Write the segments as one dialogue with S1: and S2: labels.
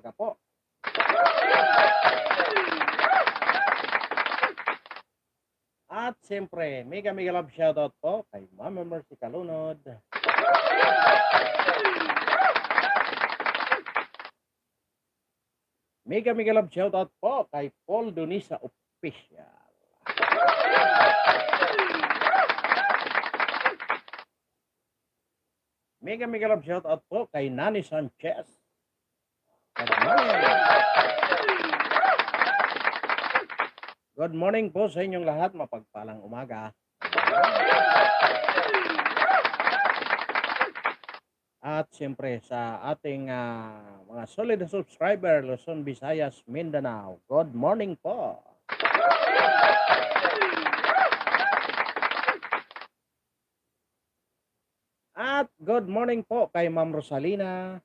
S1: umaga po. At siyempre, mega love shoutout po kay Mama Mercy Kalunod. Mega love shoutout po kay Paul Donisa Official. Mega love shoutout po kay Nani Sanchez. Good morning. Good morning po sa inyong lahat. Mapagpalang umaga. At siyempre sa ating mga solid subscriber, Luzon, Visayas, Mindanao. Good morning po. At good morning po kay Ma'am Rosalina.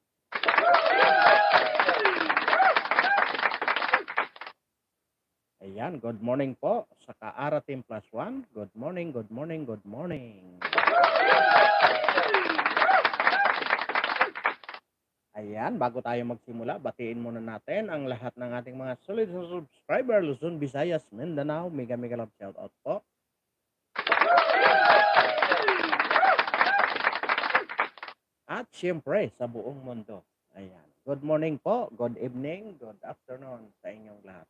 S1: Ayan, good morning po sa Kaara Team Plus One. Good morning, good morning, good morning. Ayan, bago tayo magsimula, batiin muna natin ang lahat ng ating mga solid subscriber, Luzon, Visayas, Mindanao. Mega love shoutout po. At siyempre, sa buong mundo. Ayan. Good morning po, good evening, good afternoon sa inyong lahat.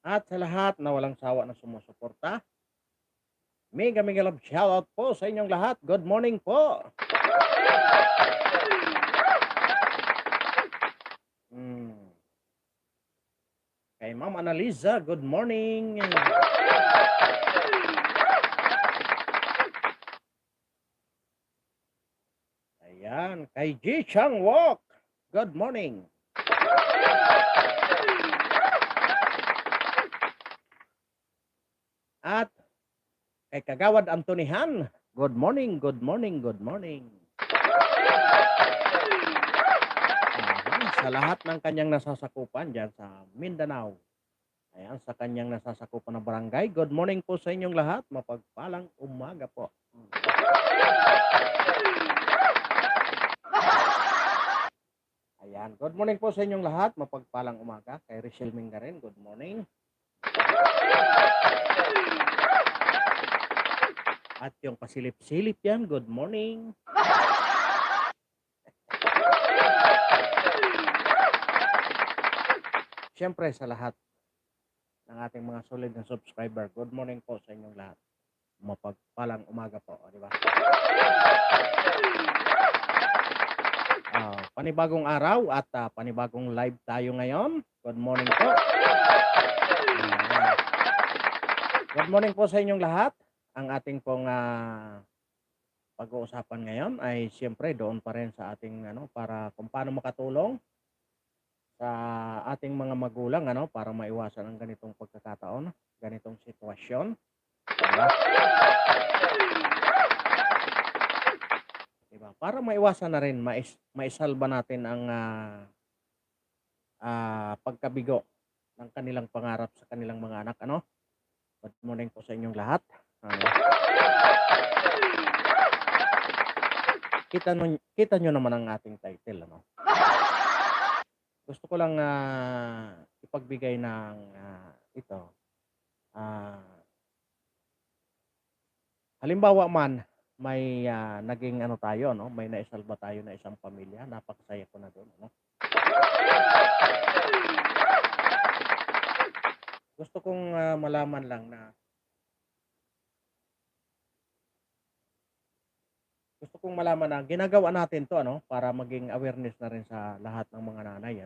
S1: At sa lahat na walang sawa na sumusuporta, mega love shoutout po sa inyong lahat. Good morning po. Kay Ma'am Analiza, good morning. Ayan, kay Ji Chang Wok, good morning. At kay Kagawad Antonihan, good morning, good morning, good morning. Sa lahat ng kanyang nasasakupan dyan sa Mindanao. Ayan, sa kanyang nasasakupan na barangay. Good morning po sa inyong lahat. Mapagpalang umaga po. Ayan, good morning po sa inyong lahat. Mapagpalang umaga. Kay Richelle Mingarin, good morning. At yung pasilip-silip yan, good morning. Siyempre sa lahat ng ating mga solid na subscriber, good morning po sa inyong lahat. Mapagpalang umaga po, di ba? Panibagong araw at panibagong live tayo ngayon. Good morning po. Good morning po sa inyong lahat. Ang ating pong pag-uusapan ngayon ay siyempre doon pa rin sa ating para kung paano makatulong sa ating mga magulang para maiwasan ang ganitong pagkakataon, ganitong sitwasyon. Diba? Para maiwasan na rin, maisalba natin ang pagkabigo ng kanilang pangarap sa kanilang mga anak. Good morning po sa inyong lahat. Kita nyo naman ang ating title. Gusto ko lang ipagbigay ng ito. Halimbawa man, may naging tayo, may naisalba tayo na isang pamilya. Napakasaya ko na doon. Gusto kong malaman lang na ginagawa natin to para maging awareness na rin sa lahat ng mga nanay.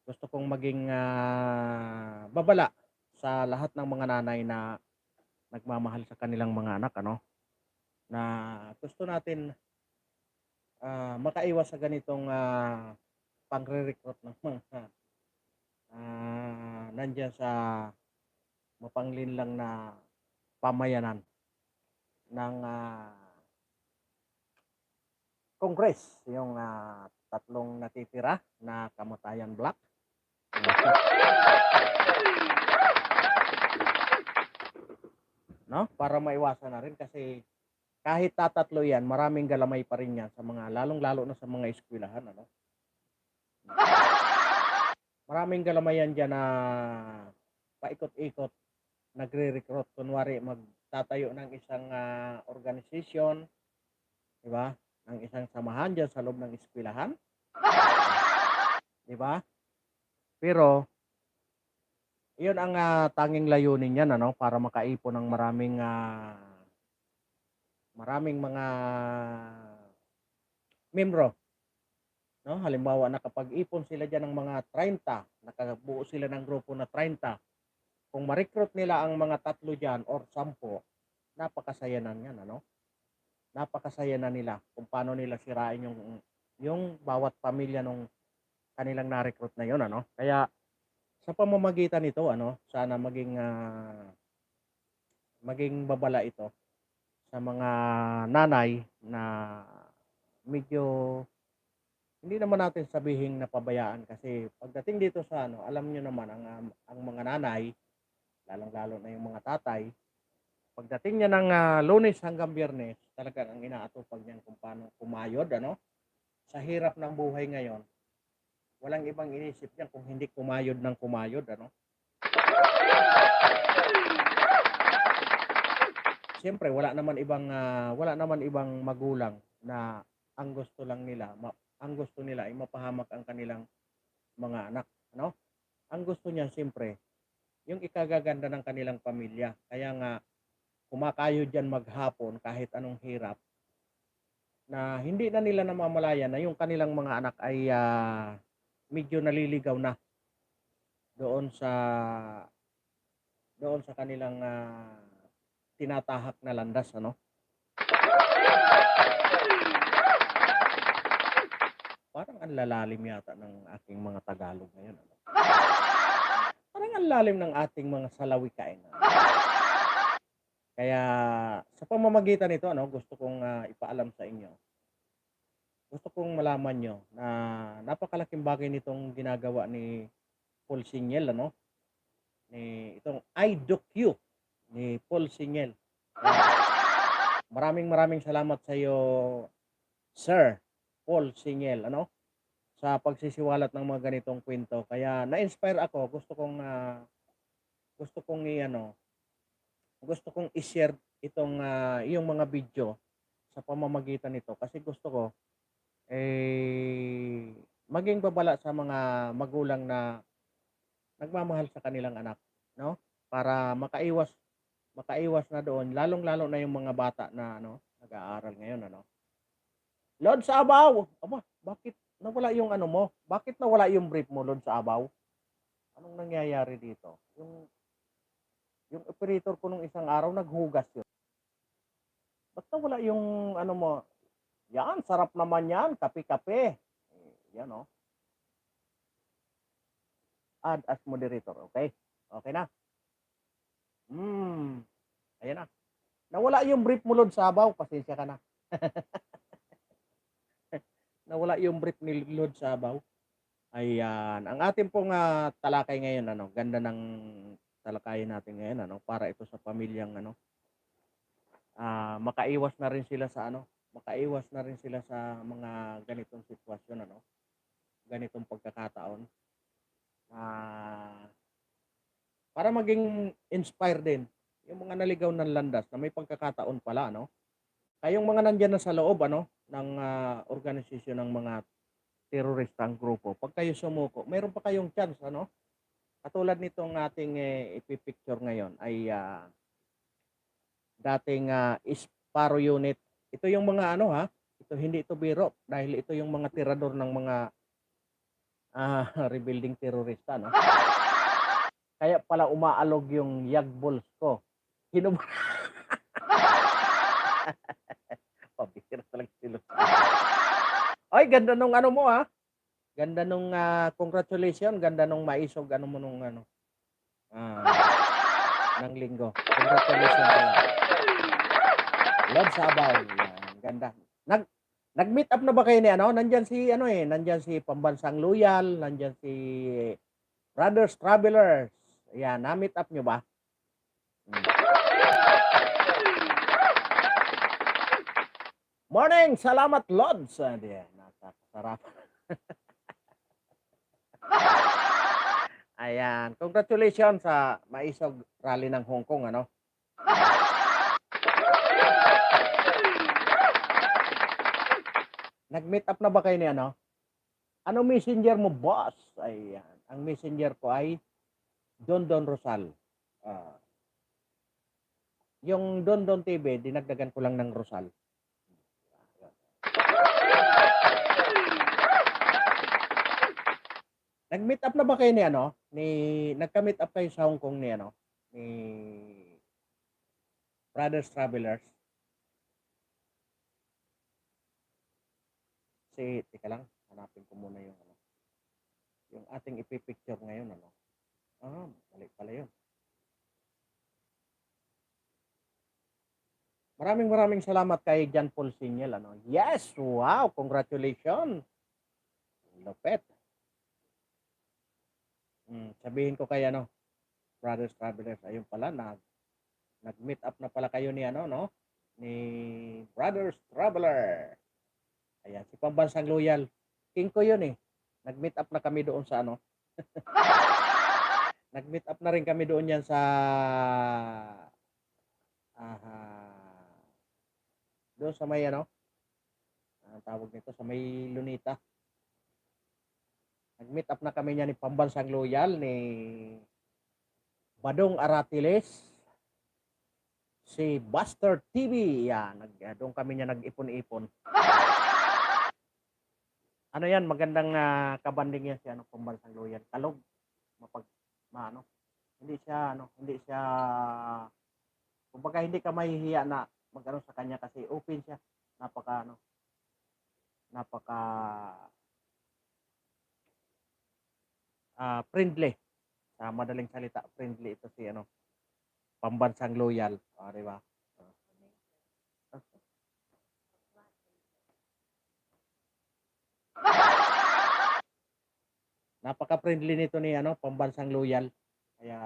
S1: Gusto kong maging babala sa lahat ng mga nanay na nagmamahal sa kanilang mga anak, na gusto natin makaiwas sa ganitong pangre-recruit ng mga nandyan sa mapanglinlang na pamayanan ng Congress, yung tatlong natitira na Kamatayan Block. Para maiwasan na rin kasi kahit tatatlo yan, maraming galamay pa rin yan sa mga lalong-lalo na sa mga eskwelahan, ano. Maraming galamay yan diyan na paikot-ikot, nagre-recruit. Kunwari magtatayo ng isang, organisasyon, 'di ba, ng isang samahan diyan sa loob ng eskwelahan, 'di ba? Pero iyon ang, tanging layunin niyan ano, para makaipon ng maraming mga miyembro, 'no. Halimbawa nakapag-ipon sila diyan ng mga 30, nakabuo sila ng grupo na 30, kung ma-recruit nila ang mga 3 diyan or 10, napakasaya na niyan ano. Napakasaya na nila kung paano nila sirain yung bawat pamilya nung kanilang na-recruit na yun ano. Kaya sa pamamagitan nito ano, sana maging babala ito sa mga nanay na medyo hindi naman natin sabihing napabayaan kasi pagdating dito sa ano, alam niyo naman ang mga nanay, lalong-lalo na yung mga tatay, pagdating niya ng, Lunes hanggang Biyernes, talagang ang inaatupag niyan kung paano kumayod ano, sa hirap ng buhay ngayon. Walang ibang inisip niyan kung hindi kumayod ng kumayod ano. Siyempre wala naman ibang magulang na ang gusto lang nila ang gusto nila ay mapahamak ang kanilang mga anak, ano? Ang gusto niyan siyempre yung ikagaganda ng kanilang pamilya. Kaya nga kumakayod diyan maghapon kahit anong hirap na hindi na nila namamalayan na yung kanilang mga anak ay, medyo naliligaw na doon sa kanilang, tinatahak na landas ano. Parang ang lalalim yata ng aking mga Tagalog ngayon ano. Parang ang lalim ng ating mga salawikain ano. Kaya sa pamamagitan nito ano, gusto kong, ipaalam sa inyo. Gusto kong malaman niyo na napakalaking bagay nitong ginagawa ni Paul Siniel ano, itong IDOQ ni Paul Siniel. Maraming salamat sa iyo, Sir Paul Siniel ano, sa pagsisiwalat ng mga ganitong kwento. Kaya na-inspire ako, gusto kong i-ano, gusto kong i-share itong, iyong mga video sa pamamagitan nito kasi gusto ko, eh, maging babala sa mga magulang na nagmamahal sa kanilang anak, 'no? Para makaiwas na doon, lalong-lalo na yung mga bata na ano, nag-aaral ngayon ano. Lord sa abaw! Aba, bakit nawala yung ano mo? Bakit nawala yung brief mo, Lord sa abaw? Anong nangyayari dito? Yung operator ko nung isang araw naghugas yun. Ba't nawala yung ano mo? Yan, sarap naman yan, kape-kape. Yan oh. Add as moderator, okay? Okay na? Ayan na. Nawala yung brief mo, Lord Sabaw, pasensya ka na. Nawala yung brief ni Lord Sabaw. Ayan, ang ating pong, talakay ngayon ano, ganda ng talakayan natin ngayon ano, para ito sa pamilyang ano, makaiwas na rin sila sa ano, makaiwas na rin sila sa mga ganitong sitwasyon ano, ganitong pagkakataon. Para maging inspired din yung mga naligaw ng landas na may pagkakataon pala ano. Kayong mga nandiyan na sa loob ano ng, organisasyon ng mga teroristang grupo, 'pag kayo sumuko, mayroon pa kayong chance ano. Katulad nitong ating, ipi-picture ngayon ay, dating, Sparrow unit. Ito yung mga ano, ito hindi ito biro dahil ito yung mga tirador ng mga, rebuilding terorista 'no. Kaya pala umaalog yung yagbols ko. Hinub Pambihira talaga si Lord. Ay, ganda nung ano mo, ganda nung, congratulations, ganda nung maisog ano mo nung ano, ah, ng linggo. Congratulations sa'yo. Lord Sabaw, yan, ganda. Nag-meet up na ba kayo ni ano? Nandiyan si ano, nandiyan si Pambansang Loyal, nandiyan si Brothers Travelers. Ayan, na-meet up nyo ba? Morning! Salamat, Lods! Hindi, nasa kasarapan. Ayan, congratulations sa maisog rally ng Hong Kong, ano? Nag-meet up na ba kayo ni ano? Anong messenger mo, boss? Ayan, ang messenger ko ay Don Don Rosal. Ah, yung Don Don TV, dinagdagan ko lang ng Rosal. Nag-meet up na ba kayo ni ano? Nagka-meet up kayo sa Hong Kong ni ano? Ni Brothers Travelers? Teka lang, hanapin ko muna yung ano. Yung ating ipipicture ngayon, ano? Mali pala yun. Maraming salamat kay John Paul Sinyel, ano? Yes! Wow! Congratulations! Lupet. Sabihin ko kay ano, Brothers Travelers, ayun pala, nag-meet up na pala kayo ni ano, no? Ni Brothers Traveler. Ayan, si Pambansang Loyal. King ko yun eh. Nag-meet up na kami doon sa ano. Nag-meet up na rin kami doon yan sa doon sa may ano, ang tawag nito, sa may Lunita. Nag-meet up na kami niya ni Pambansang Loyal, ni Badong Aratiles, si Buster TV. Yan, doon kami niya nag-ipon-ipon. Ano yan, magandang kabanding yan si ano, Pambansang Loyal. Kalog, ano, hindi siya, kumbaga hindi ka mahihiya na magano sa kanya kasi open siya. Napaka friendly. Sa madaling salita, friendly ito si ano, Pambansang Loyal. Di ba? Napaka-friendly nito ni ano, Pambansang Loyal. Kaya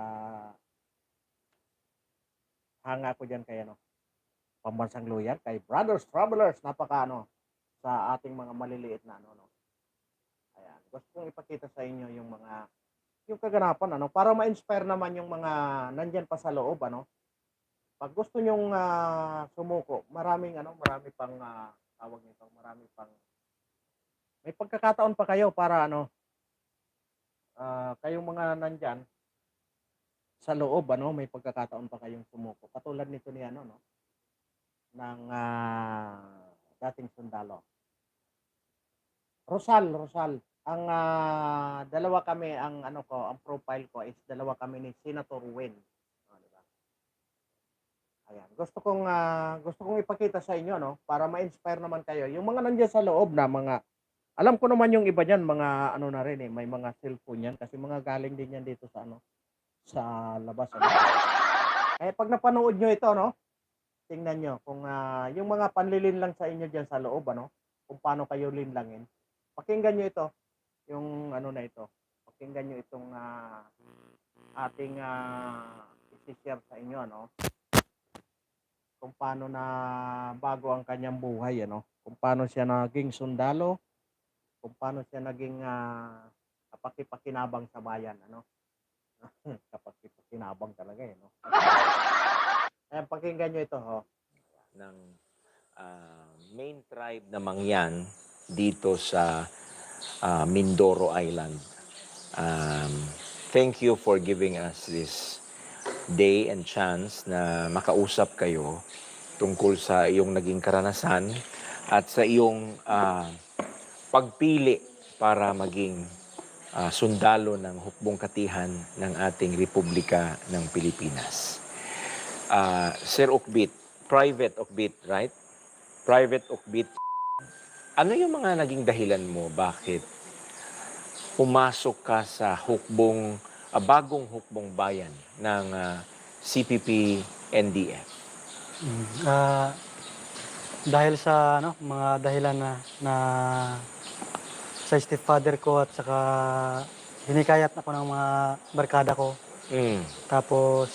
S1: hanga ko diyan kay ano, Pambansang Loyal, kay Brothers Travelers, napaka ano sa ating mga maliliit na ano, no. Ayan, gusto kong ipakita sa inyo yung mga yung kaganapan ano para ma-inspire naman yung mga nandiyan pa sa loob ano. Pag gusto nyong sumuko, marami pang tawag nito, may pagkakataon pa kayo para ano, kayong mga nandiyan sa loob ano, may pagkakataon pa kayong sumuko. Katulad nito ni ano no, ng dating sundalo. Rosal. Ang dalawa kami, ang ano ko, ang profile ko is dalawa kami ni Senator Wen. Di ba? Ayan. Gusto kong ipakita sa inyo no, para ma-inspire naman kayo. Yung mga nandiyan sa loob na mga, alam ko naman yung iba diyan, mga ano na rin eh, may mga cellphone yan kasi mga galing din yan dito sa ano, sa labas ano. Eh pag napanood nyo ito no, tingnan nyo kung yung mga panlilin lang sa inyo diyan sa loob ano, kung paano kayo linlangin. Pakinggan nyo ito, yung ano na ito. Pakinggan nyo itong ating i-share sa inyo ano. Kung paano na bago ang kanyang buhay ano. Kung paano siya naging sundalo, kung paano siya naging kapaki-pakinabang sa bayan ano. Kapaki-pakinabang talaga eh no. Ayan, pakinggan nyo ito ho.
S2: Ng main tribe na Mangyan dito sa Mindoro Island. Thank you for giving us this day and chance na makausap kayo tungkol sa iyong naging karanasan at sa iyong pagpili para maging sundalo ng hukbong katihan ng ating Republika ng Pilipinas. Sir Ukbit, Private Ukbit, right? Private Ukbit. Ano yung mga naging dahilan mo bakit pumasok ka sa bagong hukbong bayan ng CPP NDF?
S3: Dahil sa mga dahilan na sa stepfather ko at saka hinikayat ako ng mga barkada ko. Tapos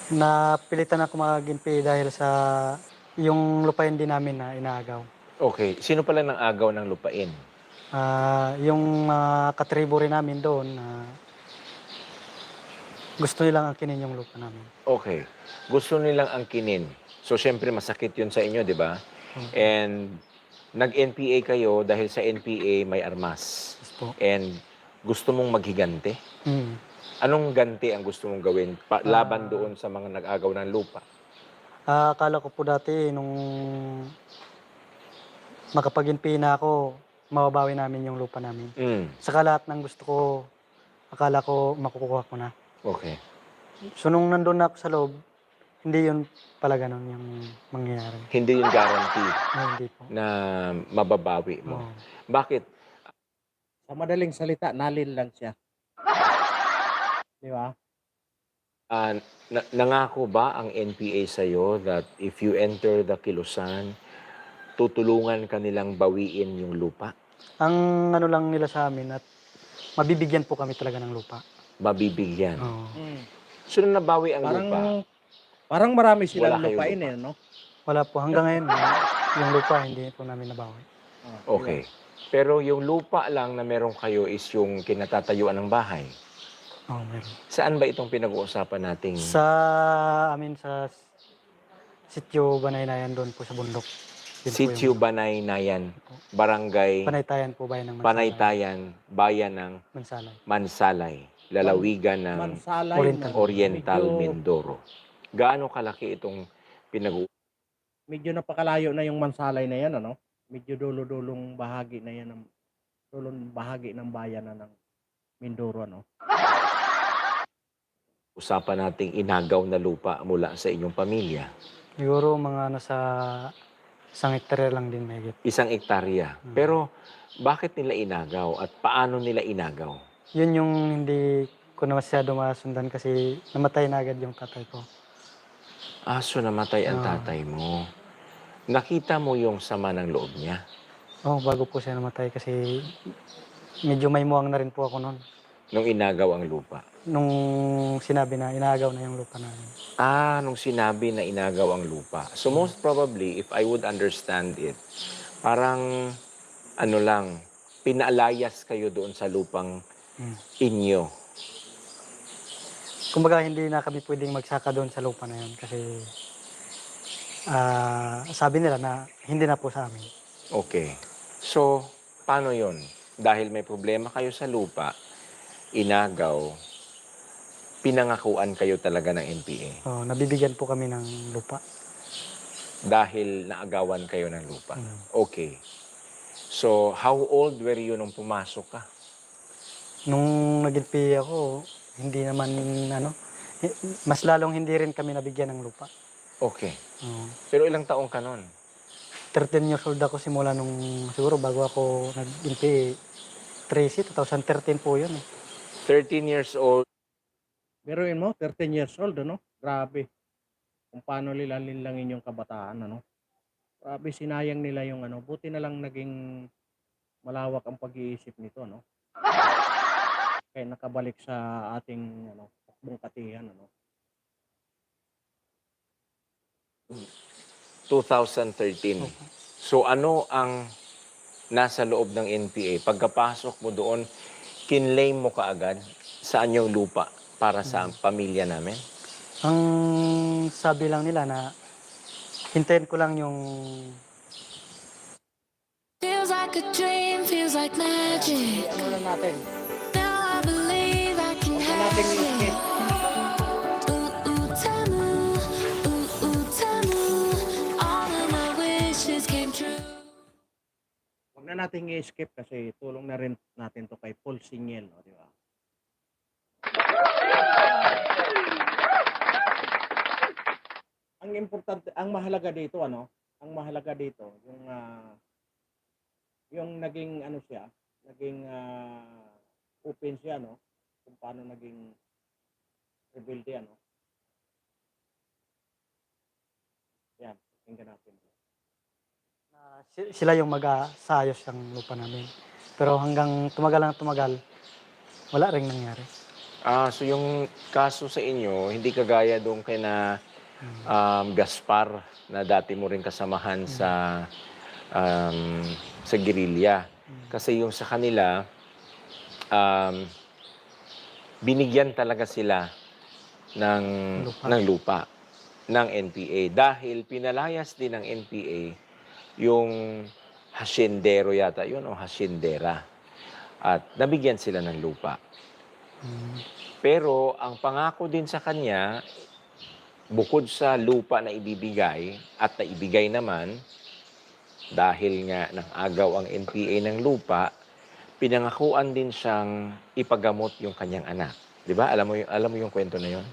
S3: napilitan ako mag-impi dahil sa yung lupain din namin na inaagaw.
S2: Okay. Sino pala nang agaw ng lupain?
S3: Yung mga katribo rin namin doon na gusto nilang angkinin yung lupa namin.
S2: Okay. Gusto nilang angkinin. So, syempre masakit yun sa inyo, di ba? And nag-NPA kayo dahil sa NPA may armas.
S3: Yes po.
S2: And gusto mong maghigante?
S3: Mm.
S2: Anong ganti ang gusto mong gawin laban doon sa mga nag-agaw ng lupa?
S3: Akala ko po dati nung makapag-NPA na ako, mababawi namin yung lupa namin. Saka lahat ng gusto ko, akala ko makukuha ko na.
S2: Okay.
S3: So nung nandun na ako sa loob, hindi yun pala ganun yung mangyayari.
S2: Hindi yung guarantee
S3: Hindi po.
S2: na mababawi mo.
S3: Oo.
S2: Bakit?
S1: Sa madaling salita, nalil lang siya. Di ba?
S2: Nangako ba ang NPA sa'yo that if you enter the Kilusan, tutulungan ka nilang bawiin yung lupa?
S3: Ang ano lang nila sa amin at mabibigyan po kami talaga ng lupa.
S2: Mabibigyan.
S3: Oo.
S2: So, nung nabawi ang lupa,
S1: Parang marami silang
S2: Wala kayong
S1: lupain
S2: lupa.
S1: no?
S3: Wala po. Hanggang ngayon, yung lupa hindi po namin nabawi.
S2: okay. Pero yung lupa lang na meron kayo is yung kinatatayuan ng bahay.
S3: Oo, meron.
S2: Saan ba itong pinag-uusapan nating
S3: Sa amin sa Sitio Banaynayan doon po sa bundok. Yun po
S2: Sitio
S3: yung
S2: Banaynayan, Barangay
S3: Panaytayan po bayan ng Mansalay.
S2: Panaytayan, Bayan ng
S3: Mansalay.
S2: Mansalay, lalawigan ng
S1: Mansalay.
S3: Oriental.
S2: Oriental
S1: Medyo-
S2: Mindoro. Gaano kalaki itong pinag-uusapan?
S1: Medyo napakalayo na yung Mansalay na yan, ano? Medyo dulo-dulong bahagi na yan, dulong bahagi ng bayan na ng Mindoro, ano?
S2: Usapan nating inagaw na lupa mula sa inyong pamilya.
S3: Siguro mga nasa 1 hektarya lang din mahigit.
S2: 1 hektarya. Pero bakit nila inagaw at paano nila inagaw?
S3: Yun yung hindi ko na masyado masundan kasi namatay na agad yung tatay ko.
S2: So namatay ang tatay mo. Nakita mo yung sama ng loob niya.
S3: Bago po siya namatay kasi medyo may muwang na rin po ako noon.
S2: Nung inagaw ang lupa.
S3: Nung sinabi na inaagaw na yung lupa namin.
S2: Nung sinabi na inagaw ang lupa. So most probably, if I would understand it, parang ano lang, pinaalayas kayo doon sa lupang inyo.
S3: Kumbaga hindi na kami pwedeng magsaka doon sa lupa na yun kasi sabi nila na hindi na po sa amin.
S2: Okay. So, paano yon? Dahil may problema kayo sa lupa, inagaw, pinangakuan kayo talaga ng NPA.
S3: Nabibigyan po kami ng lupa.
S2: Dahil naagawan kayo ng lupa. Okay. So, how old were you nung pumasok ka?
S3: Nung nag-NPA ako, hindi naman mas lalong hindi rin kami nabigyan ng lupa.
S2: Okay. Pero ilang taong ka nun?
S3: 13 years old ako simula nung siguro bago ako nag-NPA. 2013 po yun.
S2: 13 years old.
S1: Biruin mo, 13 years old, ano? Grabe. Kung paano nila linlangin yung kabataan, ano? Grabe, sinayang nila yung ano. Buti na lang naging malawak ang pag-iisip nito, no? Kaya nakabalik sa ating ano, takbong katihan, ano?
S2: 2013. So ano ang nasa loob ng NPA? Pagkapasok mo doon, kinlaim mo kaagad saan yung lupa para sa pamilya namin?
S3: Ang sabi lang nila na hintayin ko lang yung
S4: Feels like a dream, feels like magic.
S1: Ano na natin?
S4: Now I believe I can
S1: Huwag na
S4: have
S1: natin
S4: it.
S1: i-skip.
S4: Tamu. Tamu. All of my wishes came true.
S1: Huwag na natin i-skip kasi tulong na rin natin to kay Paul Singel, no, di ba? Ang importante, ang mahalaga dito, ano? Ang mahalaga dito, yung naging ano siya, naging open siya, no? Kung paano naging rebelde, ano? Yan, tingnan natin.
S3: sila yung mag-aayos ng lupa namin. Pero hanggang tumagal, wala ring nangyari.
S2: So yung kaso sa inyo, hindi kagaya doon kay na Gaspar na dati mo rin kasamahan sa guerrilla. Kasi yung sa kanila, um, binigyan talaga sila ng,
S3: Lupa.
S2: ng lupa ng NPA. Dahil pinalayas din ng NPA yung hasyendero yata, yun o hasyendera. At nabigyan sila ng lupa. Pero ang pangako din sa kanya, bukod sa lupa na ibibigay at naibigay naman, dahil nga ng agaw ang NPA ng lupa, pinangakuan din siyang ipagamot yung kanyang anak. 'Di ba? Alam mo yung kwento na yun?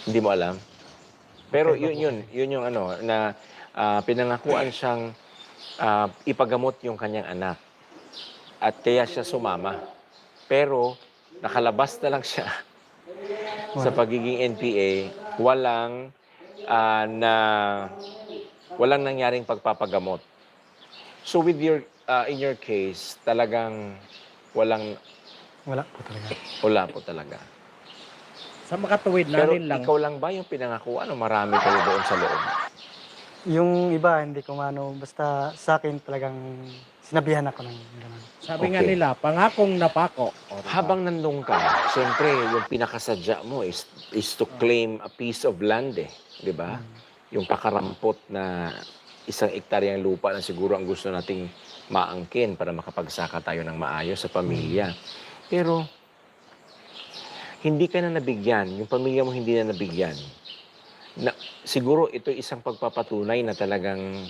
S2: Hindi mo alam? Pero yun yung ano na pinangakuan siyang ipagamot yung kanyang anak. At kaya siya sumama. Pero nakalabas na lang siya sa pagiging NPA, walang nangyaring pagpapagamot. So with in your case, talagang
S3: Wala po talaga.
S2: wala po talaga.
S1: Sa makatuwid
S2: Pero
S1: natin lang.
S2: ikaw lang ba yung pinangakuan o marami kayo doon sa loob?
S3: Yung iba, hindi ko maano, basta sa akin talagang sinabihan ako ng gano'n.
S1: Sabi nga
S2: Okay.
S1: nila, pangakong napako. O, diba?
S2: Habang nandun ka, siyempre, yung pinakasadya mo is to claim a piece of land eh. Di ba? Yung pakarampot na 1 hektaryang lupa na siguro ang gusto nating maangkin para makapagsaka tayo ng maayos sa pamilya. Pero, hindi ka na nabigyan. Yung pamilya mo hindi na nabigyan. Siguro ito isang pagpapatunay na talagang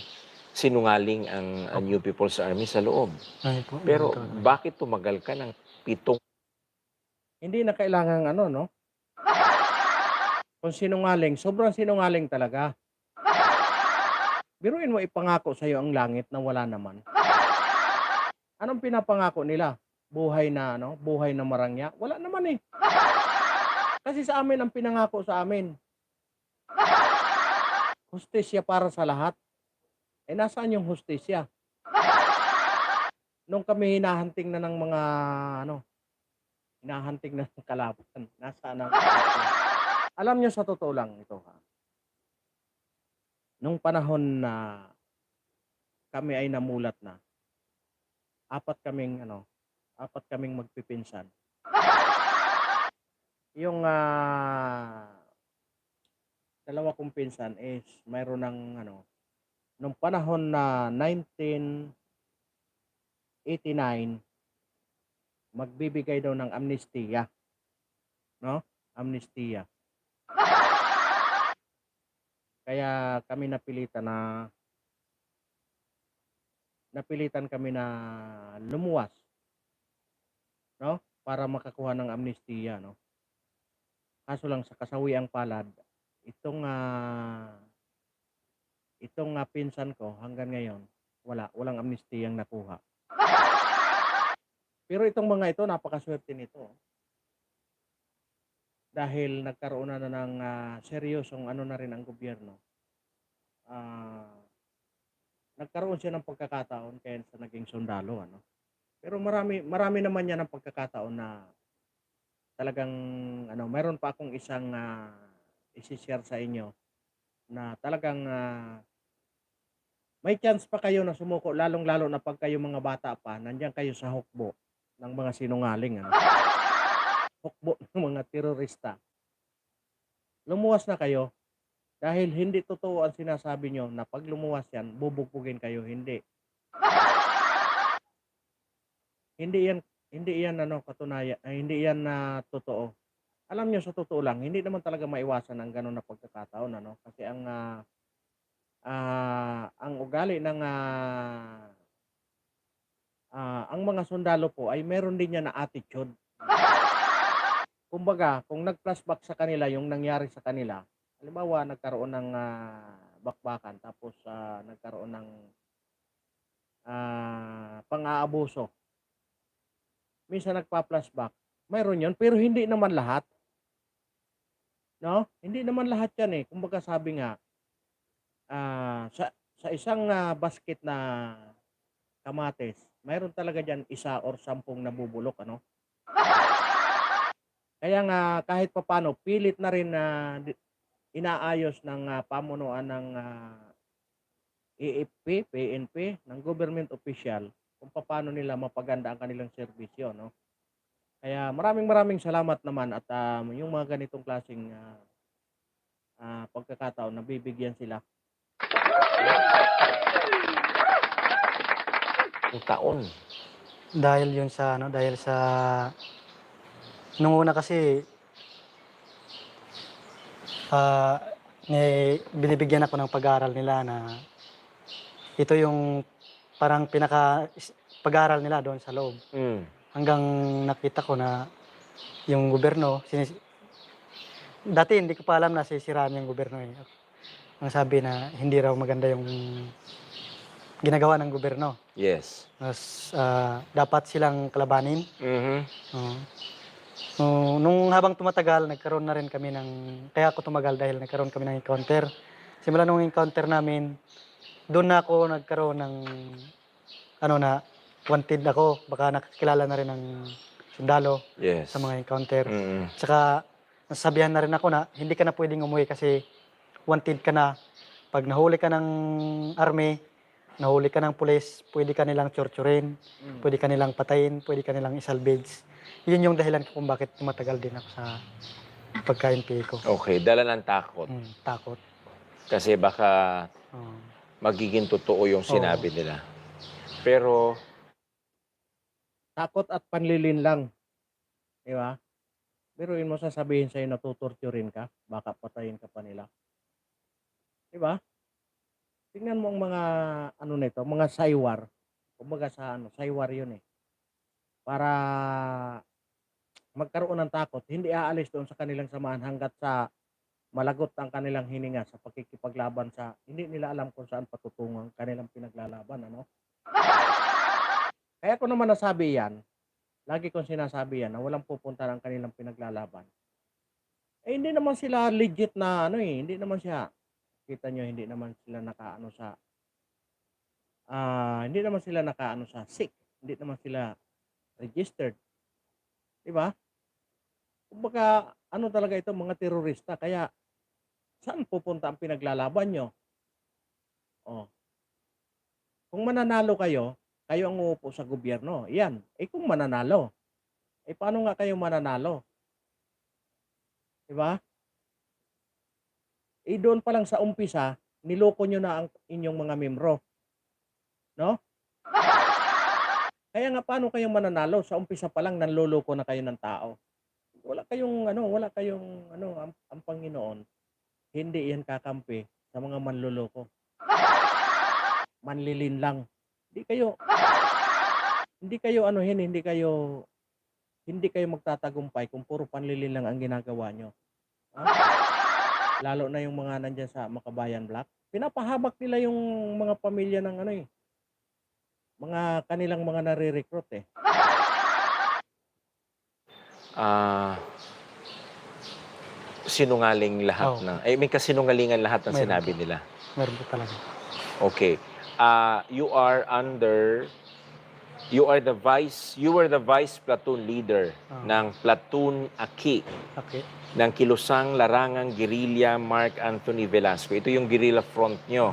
S2: sinungaling ang New People's Army sa loob.
S3: Ay po,
S2: Pero
S3: ganun talaga.
S2: bakit tumagal ka ng 7
S1: Hindi na kailangan ano, no? Kung sinungaling, sobrang sinungaling talaga. Biruin mo ipangako sa'yo ang langit na wala naman. Anong pinapangako nila? Buhay na ano, buhay na marangya? Wala naman eh. Kasi sa amin ang pinangako sa amin. Hustisya para sa lahat. Eh nasaan yung hustisya? Nung kami hinahanting na ng mga ano, hinahanting na ng kalaban, nasaan ang hustisya? Alam niyo sa totoo lang ito ha. Nung panahon na kami ay namulat na, apat kaming magpipinsan. Yung dalawa kong pinsan is mayroon ng ano, nung panahon na 1989, magbibigay daw ng amnestiya, no? Amnestiya. Kaya kami napilitan kami na lumuwas, no? Para makakuha ng amnestiya, no? Kaso lang sa kasawiang palad, itong pinsan ko hanggang ngayon walang amnestiyang nakuha. Pero itong mga ito napakaswerte nito. Dahil nagkaroon na ng seryosong ano na rin ang gobyerno. Nagkaroon siya ng pagkakataon kaya sa naging sundalo, ano. Pero marami naman yan ng pagkakataon na talagang ano, mayroon pa akong isang i-share sa inyo na talagang may chance pa kayo na sumuko, lalong-lalo na pag kayo mga bata pa, nandiyan kayo sa hukbo ng mga sinungaling, ano. Hukbo ng mga terorista. Lumuwas na kayo dahil hindi totoo ang sinasabi nyo na pag lumuwas yan, bubugbugin kayo. Hindi. Hindi yan ano, katunayan, hindi yan na totoo. Alam nyo, sa totoo lang, hindi naman talaga maiwasan ang gano'n na pagkakataon, ano? Kasi ang ugali ng ang mga sundalo po ay meron din yan na attitude. Kumbaga, kung nag-flashback sa kanila yung nangyari sa kanila, halimbawa nagkaroon ng bakbakan tapos nagkaroon ng pang-aabuso. Minsan nagpa-flashback. Mayroon 'yon, pero hindi naman lahat. No? Hindi naman lahat 'yan eh. Kumbaga sabi nga sa isang basket na kamatis, mayroon talaga diyan 1 or 10 nabubulok, ano? Kaya nga kahit papaano pilit na rin na inaayos ng pamunuan ng AFP, PNP, ng government official kung paano nila mapaganda ang kanilang serbisyo, no? Kaya maraming salamat naman at yung mga ganitong klaseng pagkakataon na bibigyan sila.
S2: Ang taon.
S3: Dahil yun sa ano, dahil sa nung una kasi binibigyan ako ng pag-aaral nila na ito yung parang pag-aaral nila doon sa loob.
S2: Mm.
S3: Hanggang nakita ko na yung gobyerno, dati hindi ko pa alam na sisiraan yung gobyerno eh. Ang sabi na hindi raw maganda yung ginagawa ng gobyerno.
S2: Yes.
S3: Mas dapat silang kalabanin.
S2: Mhm.
S3: Oo. Nung habang tumatagal, nagkaroon na rin kami kaya ako tumagal dahil nagkaroon kami ng encounter. Simula nung encounter namin, doon na ako nagkaroon ng, na wanted ako. Baka nakakilala na rin ng sundalo
S2: Yes.
S3: sa mga encounter.
S2: Mm.
S3: Tsaka, nasabihan na rin ako na hindi ka na pwedeng umuwi kasi wanted ka na. Pag nahuli ka ng army, nahuli ka ng pulis, pwede ka nilang torturin, pwede ka nilang patayin, pwede ka nilang isalvage. Yun yung dahilan kung bakit tumatagal din ako sa pagka-NPA ko.
S2: Okay, dala ng takot.
S3: Takot.
S2: Kasi baka
S3: Oo.
S2: magiging totoo yung sinabi nila. Pero,
S1: Takot at panlilin lang. Di ba? Biruin mo sasabihin sa'yo na tutorturin ka, baka patayin ka pa nila. Di ba? Tingnan mo ang mga nito, mga saywar. Kumbaga sa saywar 'yun eh. Para magkaroon ng takot, hindi aalis doon sa kanilang samahan hangga't sa malagot ang kanilang hininga sa pakikipaglaban sa hindi nila alam kung saan patutungo ang kanilang pinaglalaban, ano? Kaya ko naman nasabi 'yan. Lagi kong sinasabi 'yan na walang pupunta ang kanilang pinaglalaban. Eh hindi naman sila legit na hindi naman siya kita nyo hindi naman sila nakaano sa hindi naman sila nakaano sa SIC, hindi naman sila registered, 'di ba? Kumbaga talaga ito mga terorista kaya saan pupunta ang pinaglalaban nyo? Oh. Kung mananalo kayo, kayo ang uupo sa gobyerno. Yan. Eh kung mananalo, eh paano nga kayo mananalo? 'Di ba? Eh doon pa lang sa umpisa, niloko nyo na ang inyong mga membro. No? Kaya nga paano kayong mananalo? Sa umpisa pa lang nanloloko na kayo ng tao. Wala kayong ang Panginoon. Hindi yan kakampi sa mga manloloko. Manlilin lang. Hindi kayo magtatagumpay kung puro panlilin lang ang ginagawa nyo. Lalo na yung mga nandiyan sa Makabayan Block. Pinapahabak nila yung mga pamilya ng mga kanilang mga nare-recruit eh.
S2: Sinungaling lahat may kasinungalingan lahat ng
S3: Meron
S2: sinabi
S3: po.
S2: nila.
S3: Meron po talaga.
S2: Okay. You were the vice platoon leader ng Platoon Aki
S3: Okay.
S2: ng Kilusang Larangang Guerrilla Mark Anthony Velasco. Ito yung guerrilla front nyo.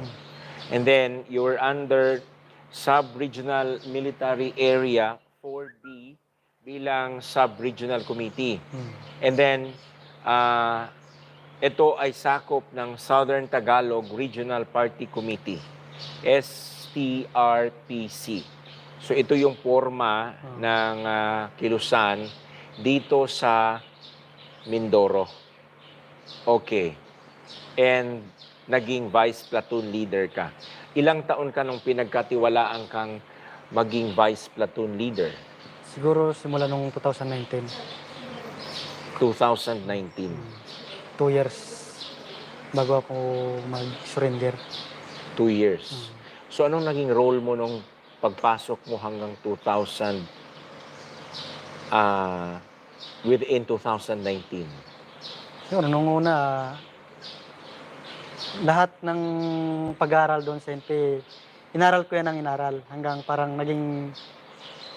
S2: And then, you were under Sub-Regional Military Area 4B bilang Sub-Regional Committee. And then, ito ay sakop ng Southern Tagalog Regional Party Committee, STRPC. So, ito yung forma ng Kilusan dito sa Mindoro. Okay. And naging vice platoon leader ka. Ilang taon ka nung pinagkatiwalaan kang maging vice platoon leader?
S3: Siguro simula nung 2019.
S2: 2019.
S3: 2 years bago ako mag-surrender.
S2: 2 years. So anong naging role mo nung pagpasok mo hanggang 2000 within 2019?
S3: Yun, nung una, lahat ng pag-aaral doon sa NP, inaral ko yan ang inaral hanggang parang naging,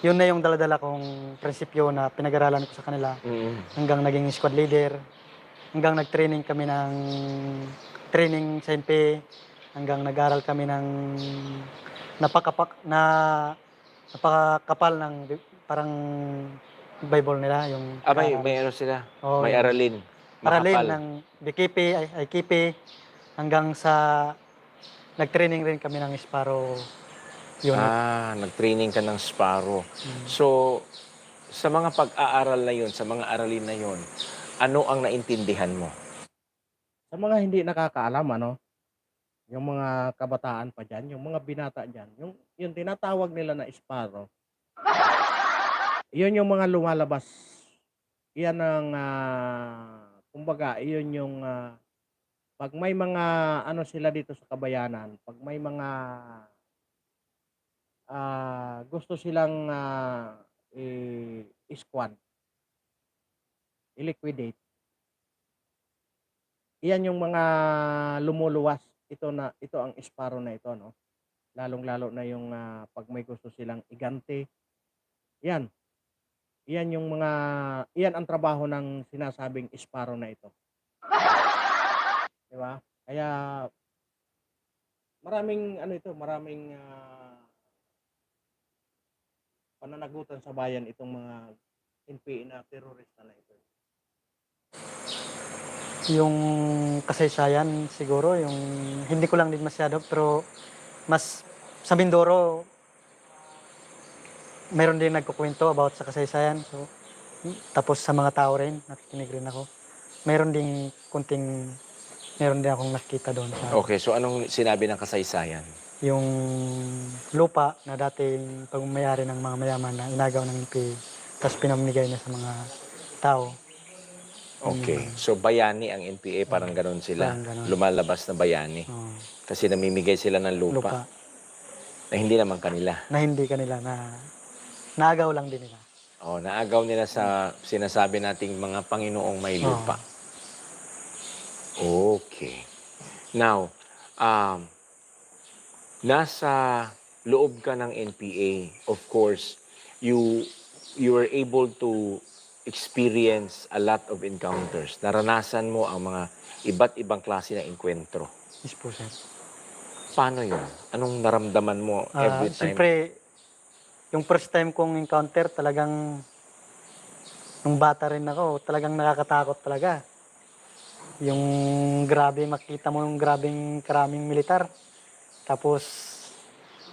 S3: yun na yung daladala kong prinsipyo na pinag-aralan ko sa kanila. Hanggang naging squad leader, hanggang nag-training kami ng training sa MP, hanggang nag-aral kami ng napakakapal ng parang Bible nila, yung
S2: May ano sila,
S3: Oo,
S2: may
S3: yung
S2: aralin,
S3: aralin
S2: makapal.
S3: ng BKP, IKP, hanggang sa nag-training rin kami ng Sparrow unit.
S2: Nag-training ka ng Sparrow.
S3: Mm.
S2: So, sa mga pag-aaral na yun, sa mga aralin na yun, ano ang naintindihan mo?
S1: Sa mga hindi nakakaalam, yung mga kabataan pa diyan, yung mga binata diyan, yung tinatawag nila na Sparrow, yun yung mga lumalabas. Yan ang, kumbaga iyon yung, 'pag may mga ano sila dito sa kabayanan, 'pag may mga, gusto silang, i-squad, i-liquidate, iyan yung mga lumuluwas. Ito ang Sparrow na ito, 'no? Lalong-lalo na yung, 'pag may gusto silang igante, 'yan. Iyan ang trabaho ng sinasabing Sparrow na ito, 'di ba? Kaya maraming, pananagutan sa bayan itong mga NPA na terorista na ito.
S3: Yung kasaysayan siguro, yung hindi ko lang din masyado, pero mas sa Mindoro, mayroon din nagkukwento about sa kasaysayan. So, tapos sa mga tao rin, nakikinig rin ako. Meron din akong nakita doon sa
S2: Okay, so anong sinabi ng kasaysayan?
S3: yung lupa na dating pagmamayari ng mga mayaman na inagaw ng NPA, tapos pinamigay na sa mga tao.
S2: Okay, so bayani ang NPA, parang ganon sila.
S3: Parang ganon.
S2: Lumalabas na bayani.
S3: Oo,
S2: Kasi namimigay sila ng lupa,
S3: lupa
S2: na hindi naman kanila.
S3: na hindi kanila na naagaw lang din nila.
S2: Naagaw nila sa sinasabi nating mga Panginoong may lupa. Okay. Now, nasa loob ka ng NPA, of course, you were able to experience a lot of encounters. Naranasan mo ang mga iba't ibang klase ng enkwentro.
S3: Yes po, sir.
S2: Paano yun? Anong naramdaman mo every time?
S3: Siyempre, yung first time kong encounter, talagang nung bata rin ako, talagang nakakatakot talaga. Yung grabe, makita mo yung grabing karaming militar. Tapos,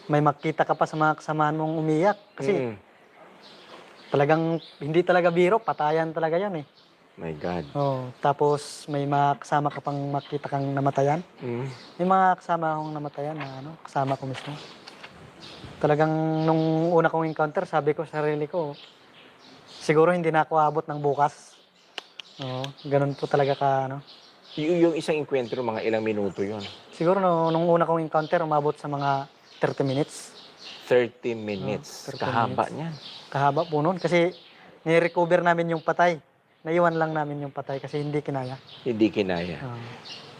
S3: may makita ka pa sa mga kasamahan mong umiyak. Kasi talagang, hindi talaga biro, patayan talaga yan eh.
S2: My God.
S3: Tapos, may mga kasama ka pang makita kang namatayan. May mga kasama akong namatayan na kasama ko mismo. Talagang nung una kong encounter, sabi ko sa sarili ko, siguro hindi na ako abot ng bukas. Ganun po talaga
S2: Yung isang enkwentro, mga ilang minuto yun?
S3: Siguro nung una kong encounter, umabot sa mga 30 minutes.
S2: 30 minutes.
S3: 30
S2: Kahaba
S3: minutes.
S2: niyan.
S3: Kahaba po nun. Kasi ni-recover namin yung patay. Naiwan lang namin yung patay kasi hindi kinaya.
S2: Hindi kinaya.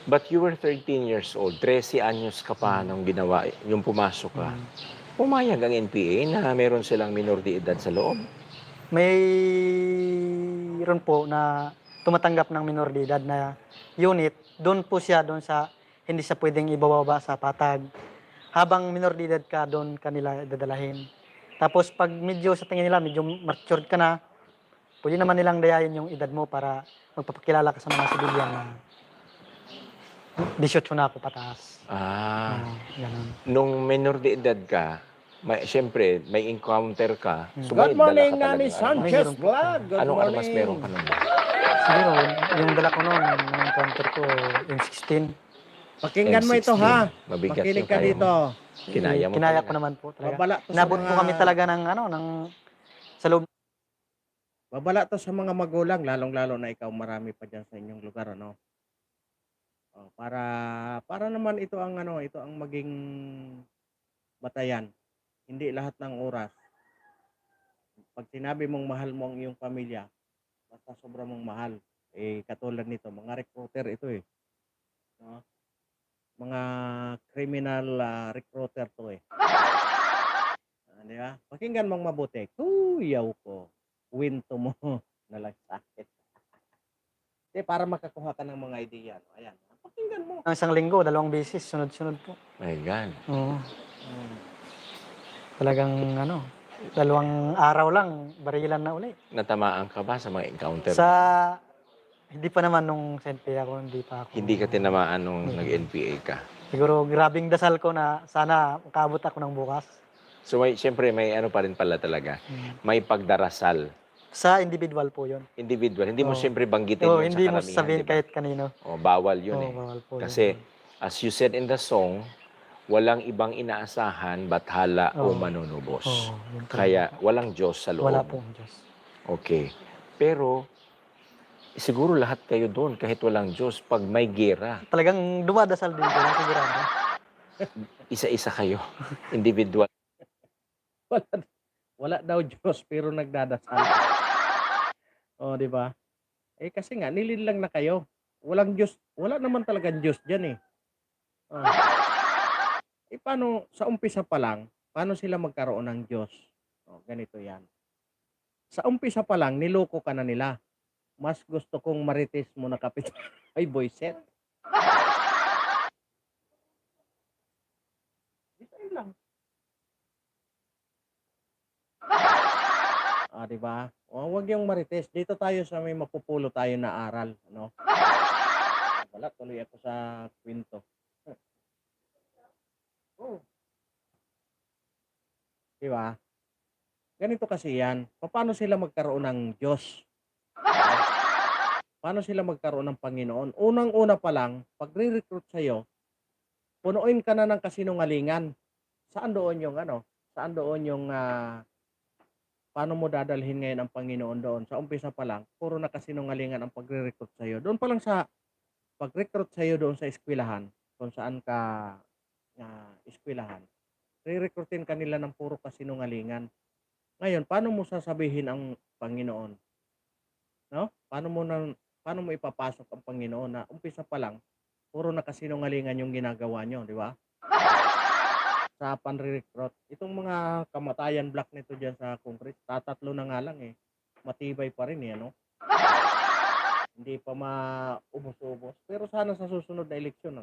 S2: But you were 13 years old. 13 anyos ka pa nung ginawa, yung pumasok ka. Pumayag ang NPA na meron silang minor de edad sa loob.
S3: Mayroon po na tumatanggap ng minor de edad na unit. Doon po siya, doon sa hindi siya pwedeng ibababa sa patag. Habang minor de edad ka, doon kanila dadalahin. Tapos pag medyo sa tingin nila, medyo matured ka na, pwede naman nilang dayayin yung edad mo para magpapakilala ka sa mga sibilyan na 18 na ako pataas. Ganun.
S2: Nung minor de edad ka, siyempre, may encounter ka. So
S1: Good
S2: may dala
S1: morning,
S2: ka talagang
S1: Nani
S2: armas.
S1: Sanchez Vlog. Good
S2: Anong
S1: morning.
S2: armas meron ka nun?
S3: Siguro, yung dala ko noon, yung encounter ko, M16.
S1: Pakinggan mo ito, ha?
S2: Mabigat
S1: Makinig
S2: yung
S1: ka
S2: kaya
S1: dito.
S2: mo. Kinaya mo
S3: Kinaya
S2: talaga.
S3: ko naman po talaga.
S1: Babala to sa
S3: Inabot po
S1: mga-
S3: kami talaga sa loob.
S1: Babala to sa mga magulang, lalong-lalo na ikaw, marami pa diyan sa inyong lugar, para naman ito ang maging batayan. Hindi lahat ng oras. Pag sinabi mong mahal mo ang iyong pamilya, basta sobra mong mahal. Katulad nito, mga recruiter ito eh. No? Mga criminal recruiter to eh. Di ba? Pakinggan mong mabuti. Kuyaw ko. Winto mo. Nalasakit. Para makakuha ka ng mga idea. No? Ayan. Pakinggan mo.
S3: Ang isang linggo, 2 beses, sunod-sunod po.
S2: My God.
S3: Oo.
S1: Mm.
S3: Talagang 2 araw lang, barilan na uli.
S2: Natamaan ka ba sa mga encounter?
S3: Sa, hindi pa naman nung SNP ako, hindi pa ako.
S2: Hindi ka tinamaan nung
S3: Mm.
S2: nag-NPA ka.
S3: Siguro grabing dasal ko na sana makabot ako ng bukas.
S2: So, siyempre, may ano pa rin pala talaga. May pagdarasal.
S3: Sa individual po yun.
S2: Individual. Hindi mo
S3: Oo.
S2: siyempre banggitin
S3: Oo,
S2: yun
S3: hindi
S2: sa
S3: mo
S2: karamihan,
S3: sabihin
S2: di ba?
S3: kahit kanino.
S2: O, bawal yun
S3: Oo,
S2: eh.
S3: bawal po
S2: Kasi,
S3: yun.
S2: as you said in the song, walang ibang inaasahan, bathala o
S3: Oo.
S2: manunubos.
S3: Oo, yun talaga
S2: Kaya,
S3: po.
S2: walang Diyos sa loob.
S3: Wala po ang Diyos.
S2: Okay. Pero, siguro lahat kayo doon, kahit walang Diyos, pag may gera,
S3: Talagang dumadasal din ko, sigurado.
S2: isa-isa kayo. Individual.
S1: Wala, wala daw Diyos pero nagdadasal. O, di ba? Kasi nga, nilinlang na kayo. Walang Diyos. Wala naman talagang Diyos dyan eh. Oh. Paano, sa umpisa pa lang, paano sila magkaroon ng Diyos? Ganito yan. Sa umpisa pa lang, niloko ka na nila. Mas gusto kong marites mo na kapit. Ay, boyset. Isa lang. Di ba? Huwag yung marites. Dito tayo sa may mapupulo tayo na aral, ano? Wala, tuloy ako sa kwento. Oh. Di ba? Ganito kasi yan. Paano sila magkaroon ng Diyos? Paano sila magkaroon ng Panginoon? Unang-una pa lang, pag re-recruit sa'yo, punuin ka na ng kasinungalingan. Saan doon yung Saan doon yung paano mo dadalhin ngayon ang Panginoon doon? Sa umpisa pa lang, puro na kasinungalingan ang pagre-recruit sa'yo. Doon pa lang sa pag-recruit sa'yo doon sa eskwelahan, kung saan ka eskwelahan, re-recruitin ka nila ng puro kasinungalingan. Ngayon, paano mo sasabihin ang Panginoon? No? Paano mo ipapasok ang Panginoon na umpisa pa lang, puro na kasinungalingan yung ginagawa nyo, di ba? Sa pan-recruit. Itong mga kamatayan block nito dyan sa concrete, tatatlo na nga lang eh. Matibay pa rin eh, ano? Hindi pa maubos-ubos. Pero sana sa susunod na eleksyon,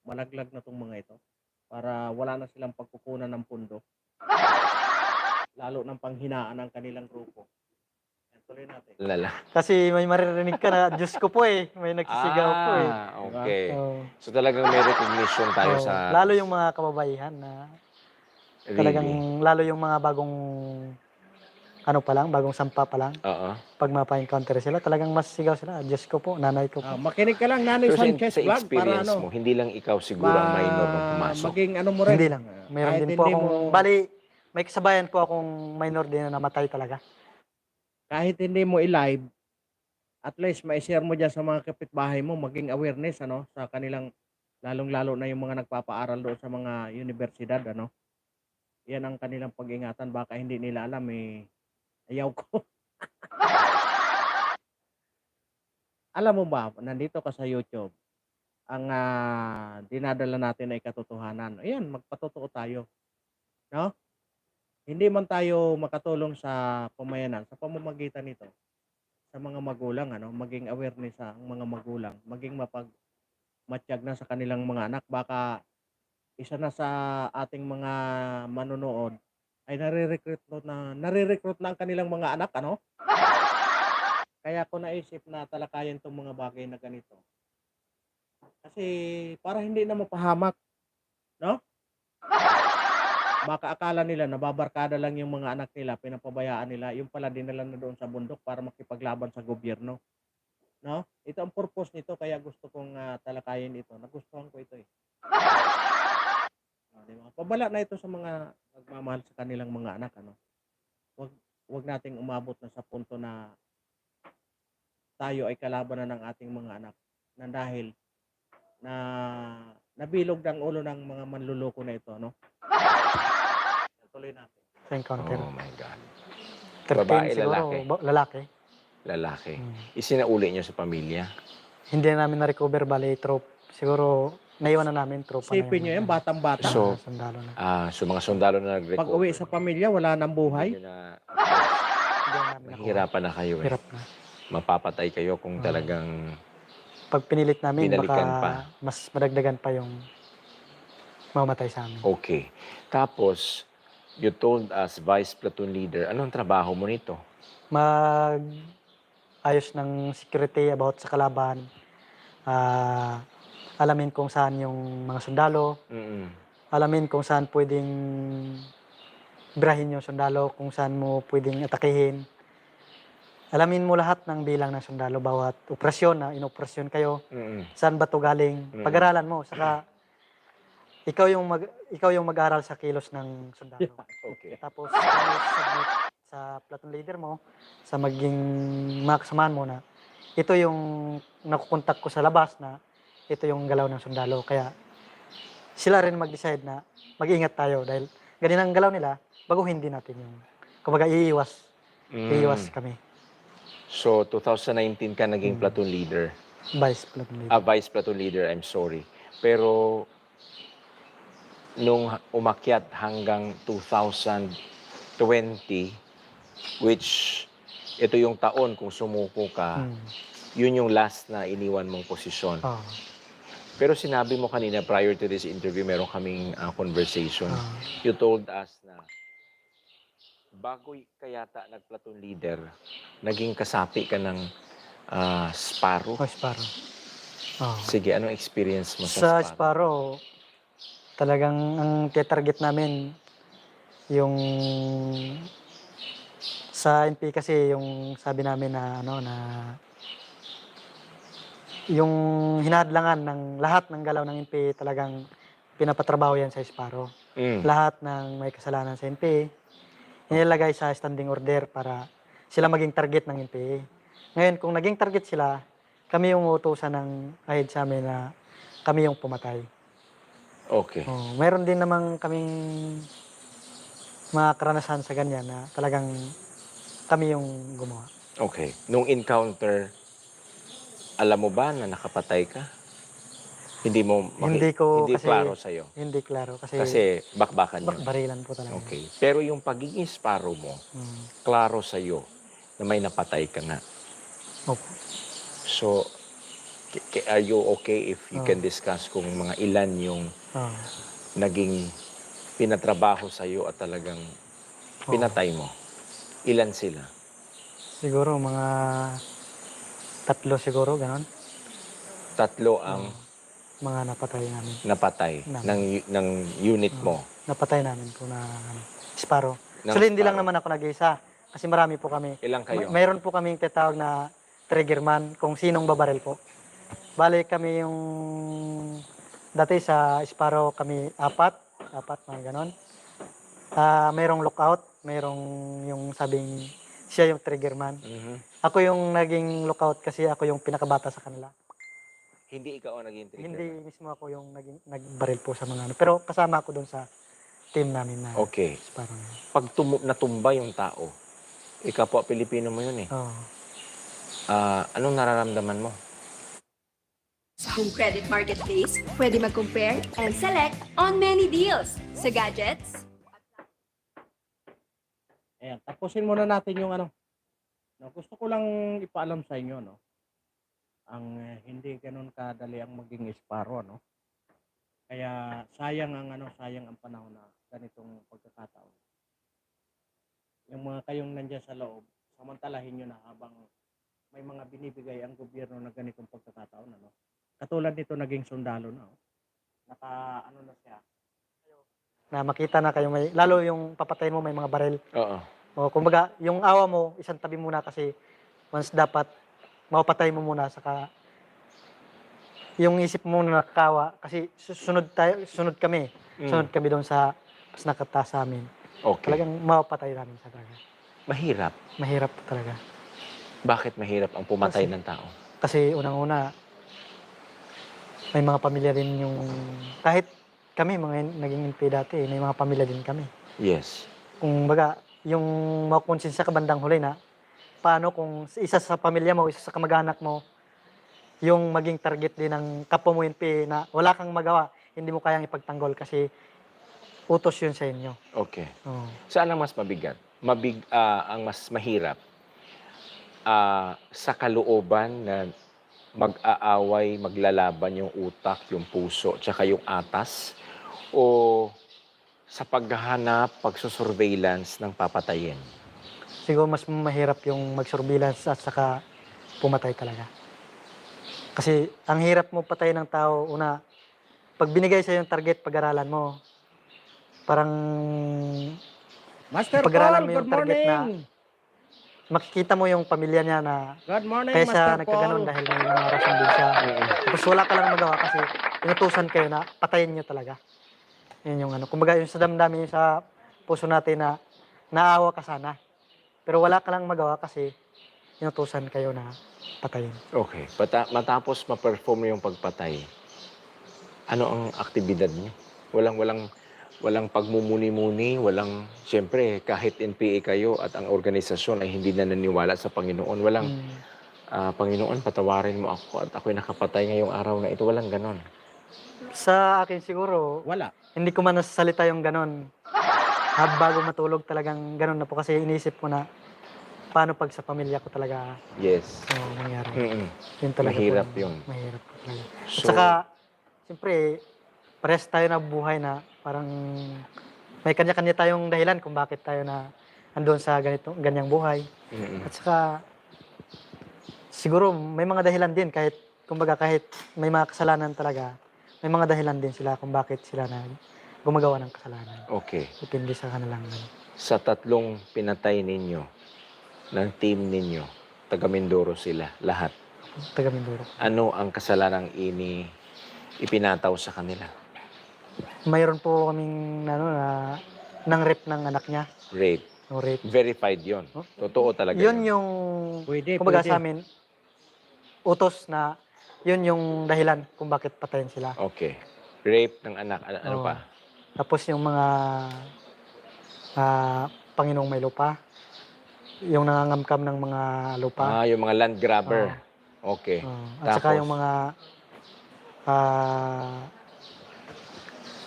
S1: malaglag na tong mga ito. Para wala na silang pagkukunan ng pundo. Lalo ng panghinaan ng kanilang grupo. Tuloy natin.
S2: Lala.
S3: Kasi may maririnig ka na, Diyos ko po eh. May nagsisigaw po eh.
S2: Okay.
S3: Oo.
S2: So talagang may recognition tayo
S3: Oo.
S2: sa...
S3: Lalo yung mga kababaihan na talagang,
S2: Really?
S3: lalo yung mga bagong, bagong sampa pa lang.
S2: Oo.
S3: Pag mapa-encounter sila, talagang masisigaw sila, Diyos ko po, nanay ko po.
S1: Makinig ka lang, Nanay
S2: Pero
S1: Sanchez
S2: sa
S1: vlog, para
S2: experience mo, hindi lang ikaw siguro ang minor na pumasok.
S1: maging mo rin.
S3: Hindi lang. Mayroon
S1: Kahit
S3: din po
S1: hindi
S3: akong,
S1: mo-
S3: bali, may kasabayan po akong minor din na namatay talaga.
S1: Kahit hindi mo i-live, at least mai-share mo dyan sa mga kapitbahay mo, maging awareness, sa kanilang, lalong-lalo na yung mga nagpapaaral doon sa mga universidad, Yan ang kanilang pag-ingatan. Baka hindi nila alam, ayaw ko. Alam mo ba, nandito ka sa YouTube, ang dinadala natin ay katotohanan. Ayan, magpatotoo tayo. No? Hindi man tayo makatulong sa pamayanan sa pamamagitan nito sa mga magulang, maging awareness ang mga magulang, maging mapagmatyag na sa kanilang mga anak. Baka isa na sa ating mga manonood ay nare-recruit na ang kanilang mga anak, Kaya ko naisip na talakayan tong mga bagay na ganito. Kasi para hindi na mapahamak, no? Baka akala nila nababarkada lang yung mga anak nila, pinapabayaan nila, yung pala dinala na doon sa bundok para makipaglaban sa gobyerno. No? Ito ang purpose nito, kaya gusto kong talakayin ito. Nagustuhan ko ito eh. Diba? Pabala na ito sa mga nagmamahal sa kanilang mga anak. Wag nating umabot na sa punto na tayo ay kalaban na ng ating mga anak na dahil na nabilog ng ulo ng mga manluloko na ito, Tuloy natin.
S3: Sa encounter.
S2: Oh my God.
S3: 13
S2: Babae,
S3: siguro,
S2: lalaki?
S3: Lalaki.
S2: Lalaki.
S3: Hmm.
S2: Isinauli niyo sa pamilya?
S3: Hindi na namin na-recover, bali, troop. Siguro, naiwan na namin, tropa na
S1: Sipin nyo yan, batang-bata.
S2: So,
S3: sundalo na.
S2: So mga sundalo na nag-recover.
S1: Pag uwi sa pamilya, wala nang buhay.
S2: Hindi nyo na,
S3: Hindi na namin nakuha.
S2: mahirapan na kayo eh.
S3: Hirap na.
S2: Mapapatay kayo kung talagang
S3: pag pinilit namin, baka
S2: Binalikan pa.
S3: mas madagdagan pa yung mamatay sa amin.
S2: Okay. Tapos, you told us, Vice Platoon Leader, anong trabaho mo nito?
S3: Ayos ng security about sa kalaban. Alamin kung saan yung mga sundalo.
S2: Mm-mm.
S3: Alamin kung saan pwedeng birahin yung sundalo, kung saan mo pwedeng atakihin. Alamin mo lahat ng bilang ng sundalo, bawat operasyon na inoperasyon kayo.
S2: Mm-mm.
S3: Saan ba to galing?
S2: Mm.
S3: Pag-aralan mo, saka ikaw yung mag-aral sa kilos ng sundalo.
S2: Okay.
S3: Tapos submit sa platoon leader mo, sa maging mga kasamahan mo na ito yung nakukontak ko sa labas na ito yung galaw ng sundalo. Kaya sila rin mag-decide na mag-ingat tayo dahil ganyan ang galaw nila, baguhin din natin yung, kumbaga iiwas kami,
S2: So, 2019 ka naging
S3: Mm.
S2: platoon leader.
S3: vice platoon leader.
S2: Vice Platoon Leader, I'm sorry. Pero, nung umakyat hanggang 2020, which ito yung taon kung sumuko ka,
S3: Mm.
S2: yun yung last na iniwan mong posisyon.
S3: Ah,
S2: Pero sinabi mo kanina, prior to this interview, meron kaming conversation.
S3: ah,
S2: You told us na bago ka yata nag-platoon leader, naging kasapi ka ng Sparrow.
S3: Sparrow. Ah.
S2: Sige, anong experience mo
S3: Sa
S2: sa Sparrow?
S3: Sparrow, talagang ang target namin yung sa NP kasi yung sabi namin na yung hinahadlangan ng lahat ng galaw ng NP talagang pinapatrabaho yan sa Sparrow.
S2: Mm.
S3: Lahat ng may kasalanan sa NP inilagay sa standing order para sila maging target ng NPA. Ngayon, kung naging target sila, kami yung utusan ng ahid sa amin na kami yung pumatay.
S2: Okay.
S3: Meron din namang kaming mga karanasan sa ganyan na talagang kami yung gumawa.
S2: Okay. Nung encounter, alam mo ba na nakapatay ka? Hindi mo
S3: Hindi ko
S2: hindi
S3: kasi-
S2: klaro sa'yo.
S3: Hindi klaro kasi,
S2: Kasi bakbakan yun.
S3: barilan po talaga.
S2: Okay. Pero yung pagiging Sparrow mo,
S3: Mm.
S2: klaro sa'yo na may napatay ka nga.
S3: Opo.
S2: So, are you okay if you
S3: Ah.
S2: can discuss kung mga ilan yung
S3: Ah.
S2: naging pinatrabaho sa'yo at talagang
S3: Oo.
S2: pinatay mo? Ilan sila?
S3: Siguro mga 3 siguro, ganon.
S2: 3 ang
S3: Mga napatay namin.
S2: napatay
S3: Namin.
S2: ng unit mo.
S3: Napatay namin po na Sparrow.
S2: Ng
S3: So, hindi lang
S2: Sparrow.
S3: naman ako nag-iisa. Kasi marami po kami.
S2: Ilang kayo?
S3: Mayroon po kaming tinatawag na triggerman kung sinong babaril po. Bale kami yung dati sa Sparrow kami apat mga ganon. Mayroong lookout, mayroong yung sabing siya yung triggerman.
S2: Mhm.
S3: Ako yung naging lookout kasi ako yung pinakabata sa kanila.
S2: Hindi ikaw ang naging trigger.
S3: Hindi mismo ako yung nagbaril po sa mga ano. Pero kasama ako doon sa team namin na
S2: Okay.
S3: Sparrow.
S2: Pag natumba yung tao, kapwa Pilipino mo yun eh.
S3: Oh.
S2: Anong nararamdaman mo?
S5: Kung credit marketplace, pwede mag-compare and select on many deals. Sa gadgets,
S1: Ayan, tapusin muna natin yung ano. No, gusto ko lang ipaalam sa inyo, no. Ang hindi ganoon kadali ang maging Sparrow, no. Kaya sayang ang panahon na ganitong pagkakataon. Yung mga kayong nandiyan sa loob, samantalahin nyo na habang may mga binibigay ang gobyerno na ganitong pagkakataon, ano. Katulad nito naging sundalo na, oh. Na siya.
S3: Na makita na kayo lalo yung papatayin mo may mga baril.
S2: Oo.
S3: O kumbaga, yung awa mo, isang tabi muna kasi once dapat mapatay mo muna saka yung isip mo na nakakawa kasi sunod kami. Sunod kami doon sa mas nakataas sa amin.
S2: Okay.
S3: Talagang mapatay namin sa talaga.
S2: Mahirap.
S3: Mahirap po talaga.
S2: Bakit mahirap ang pumatay ng tao?
S3: Kasi unang-una, may mga pamilya din yung, kahit kami, mga naging NP dati, may mga pamilya din kami.
S2: Yes.
S3: Kung baga, yung makonsensya ka bandang huli na, paano kung isa sa pamilya mo, isa sa kamag-anak mo, yung maging target din ng kapwa mo NP na wala kang magawa, hindi mo kayang ipagtanggol kasi utos yun sa inyo.
S2: Okay.
S3: Oh.
S2: Saan ang mas mabigat? Ang mas mahirap sa kalooban na mag-aaway, maglalaban yung utak, yung puso, tsaka yung atas? O sa paghahanap, pagsusurveillance ng papatayin?
S3: Siguro mas mahirap yung mag-surveillance at saka pumatay talaga. Kasi ang hirap mo patayin ng tao, una, pag binigay sa yung target, pag-aralan mo, parang
S1: Master
S3: pag-aralan
S1: Paul,
S3: mo
S1: good
S3: yung target na
S1: morning.
S3: makikita mo yung pamilya niya na
S1: Good morning,
S3: kaya siya
S1: Master
S3: nagkaganon
S1: Paul.
S3: dahil may mga rason din siya. Tapos wala ka lang magawa kasi inutusan kayo na patayin niyo talaga. Yun yung ano. Kumbaga yung sa damdamin sa puso natin na naawa ka sana. Pero wala ka lang magawa kasi inutusan kayo na patayin.
S2: Okay. Matapos ma-perform yung pagpatay, ano ang aktibidad niyo? Walang pagmumuni-muni, siyempre, kahit NPA kayo at ang organisasyon ay hindi na naniwala sa Panginoon, Panginoon, patawarin mo ako at ako'y nakapatay ngayong araw na ito. Walang ganon.
S3: Sa akin siguro,
S1: Wala.
S3: hindi ko man nasasalita yung ganon. Bago matulog talagang ganon na po kasi inisip ko na paano pag sa pamilya ko talaga
S2: Yes.
S3: mangyari.
S2: Mm-mm.
S3: Yun talaga
S2: Mahirap
S3: po,
S2: yun.
S3: Mahirap po talaga. At
S2: So,
S3: saka, siyempre, parehas tayo na buhay na parang may kanya-kanya tayong dahilan kung bakit tayo na andun sa ganyang buhay.
S2: mm-mm.
S3: At saka, siguro may mga dahilan din kahit, kumbaga kahit may mga kasalanan talaga, may mga dahilan din sila kung bakit sila na gumagawa ng kasalanan.
S2: Okay.
S3: Depende sa kanilang
S2: Sa tatlong pinatay ninyo, ng team ninyo, taga Mindoro sila, lahat.
S3: taga Mindoro.
S2: Ano ang kasalanang ipinataw sa kanila?
S3: Mayroon po kaming nang rape ng anak niya.
S2: Rape.
S3: No rape.
S2: Verified yon.
S3: Oh.
S2: Totoo talaga
S3: Yun
S2: yun.
S3: yung,
S1: Pwede,
S3: kumbaga
S1: pwede.
S3: sa amin, utos na yun yung dahilan kung bakit patayin sila.
S2: Okay. Rape ng anak. Ano
S3: Oo.
S2: pa?
S3: Tapos yung mga Panginoong may lupa, yung nangangamkam ng mga lupa,
S2: Yung mga land grabber. Okay.
S3: at saka yung mga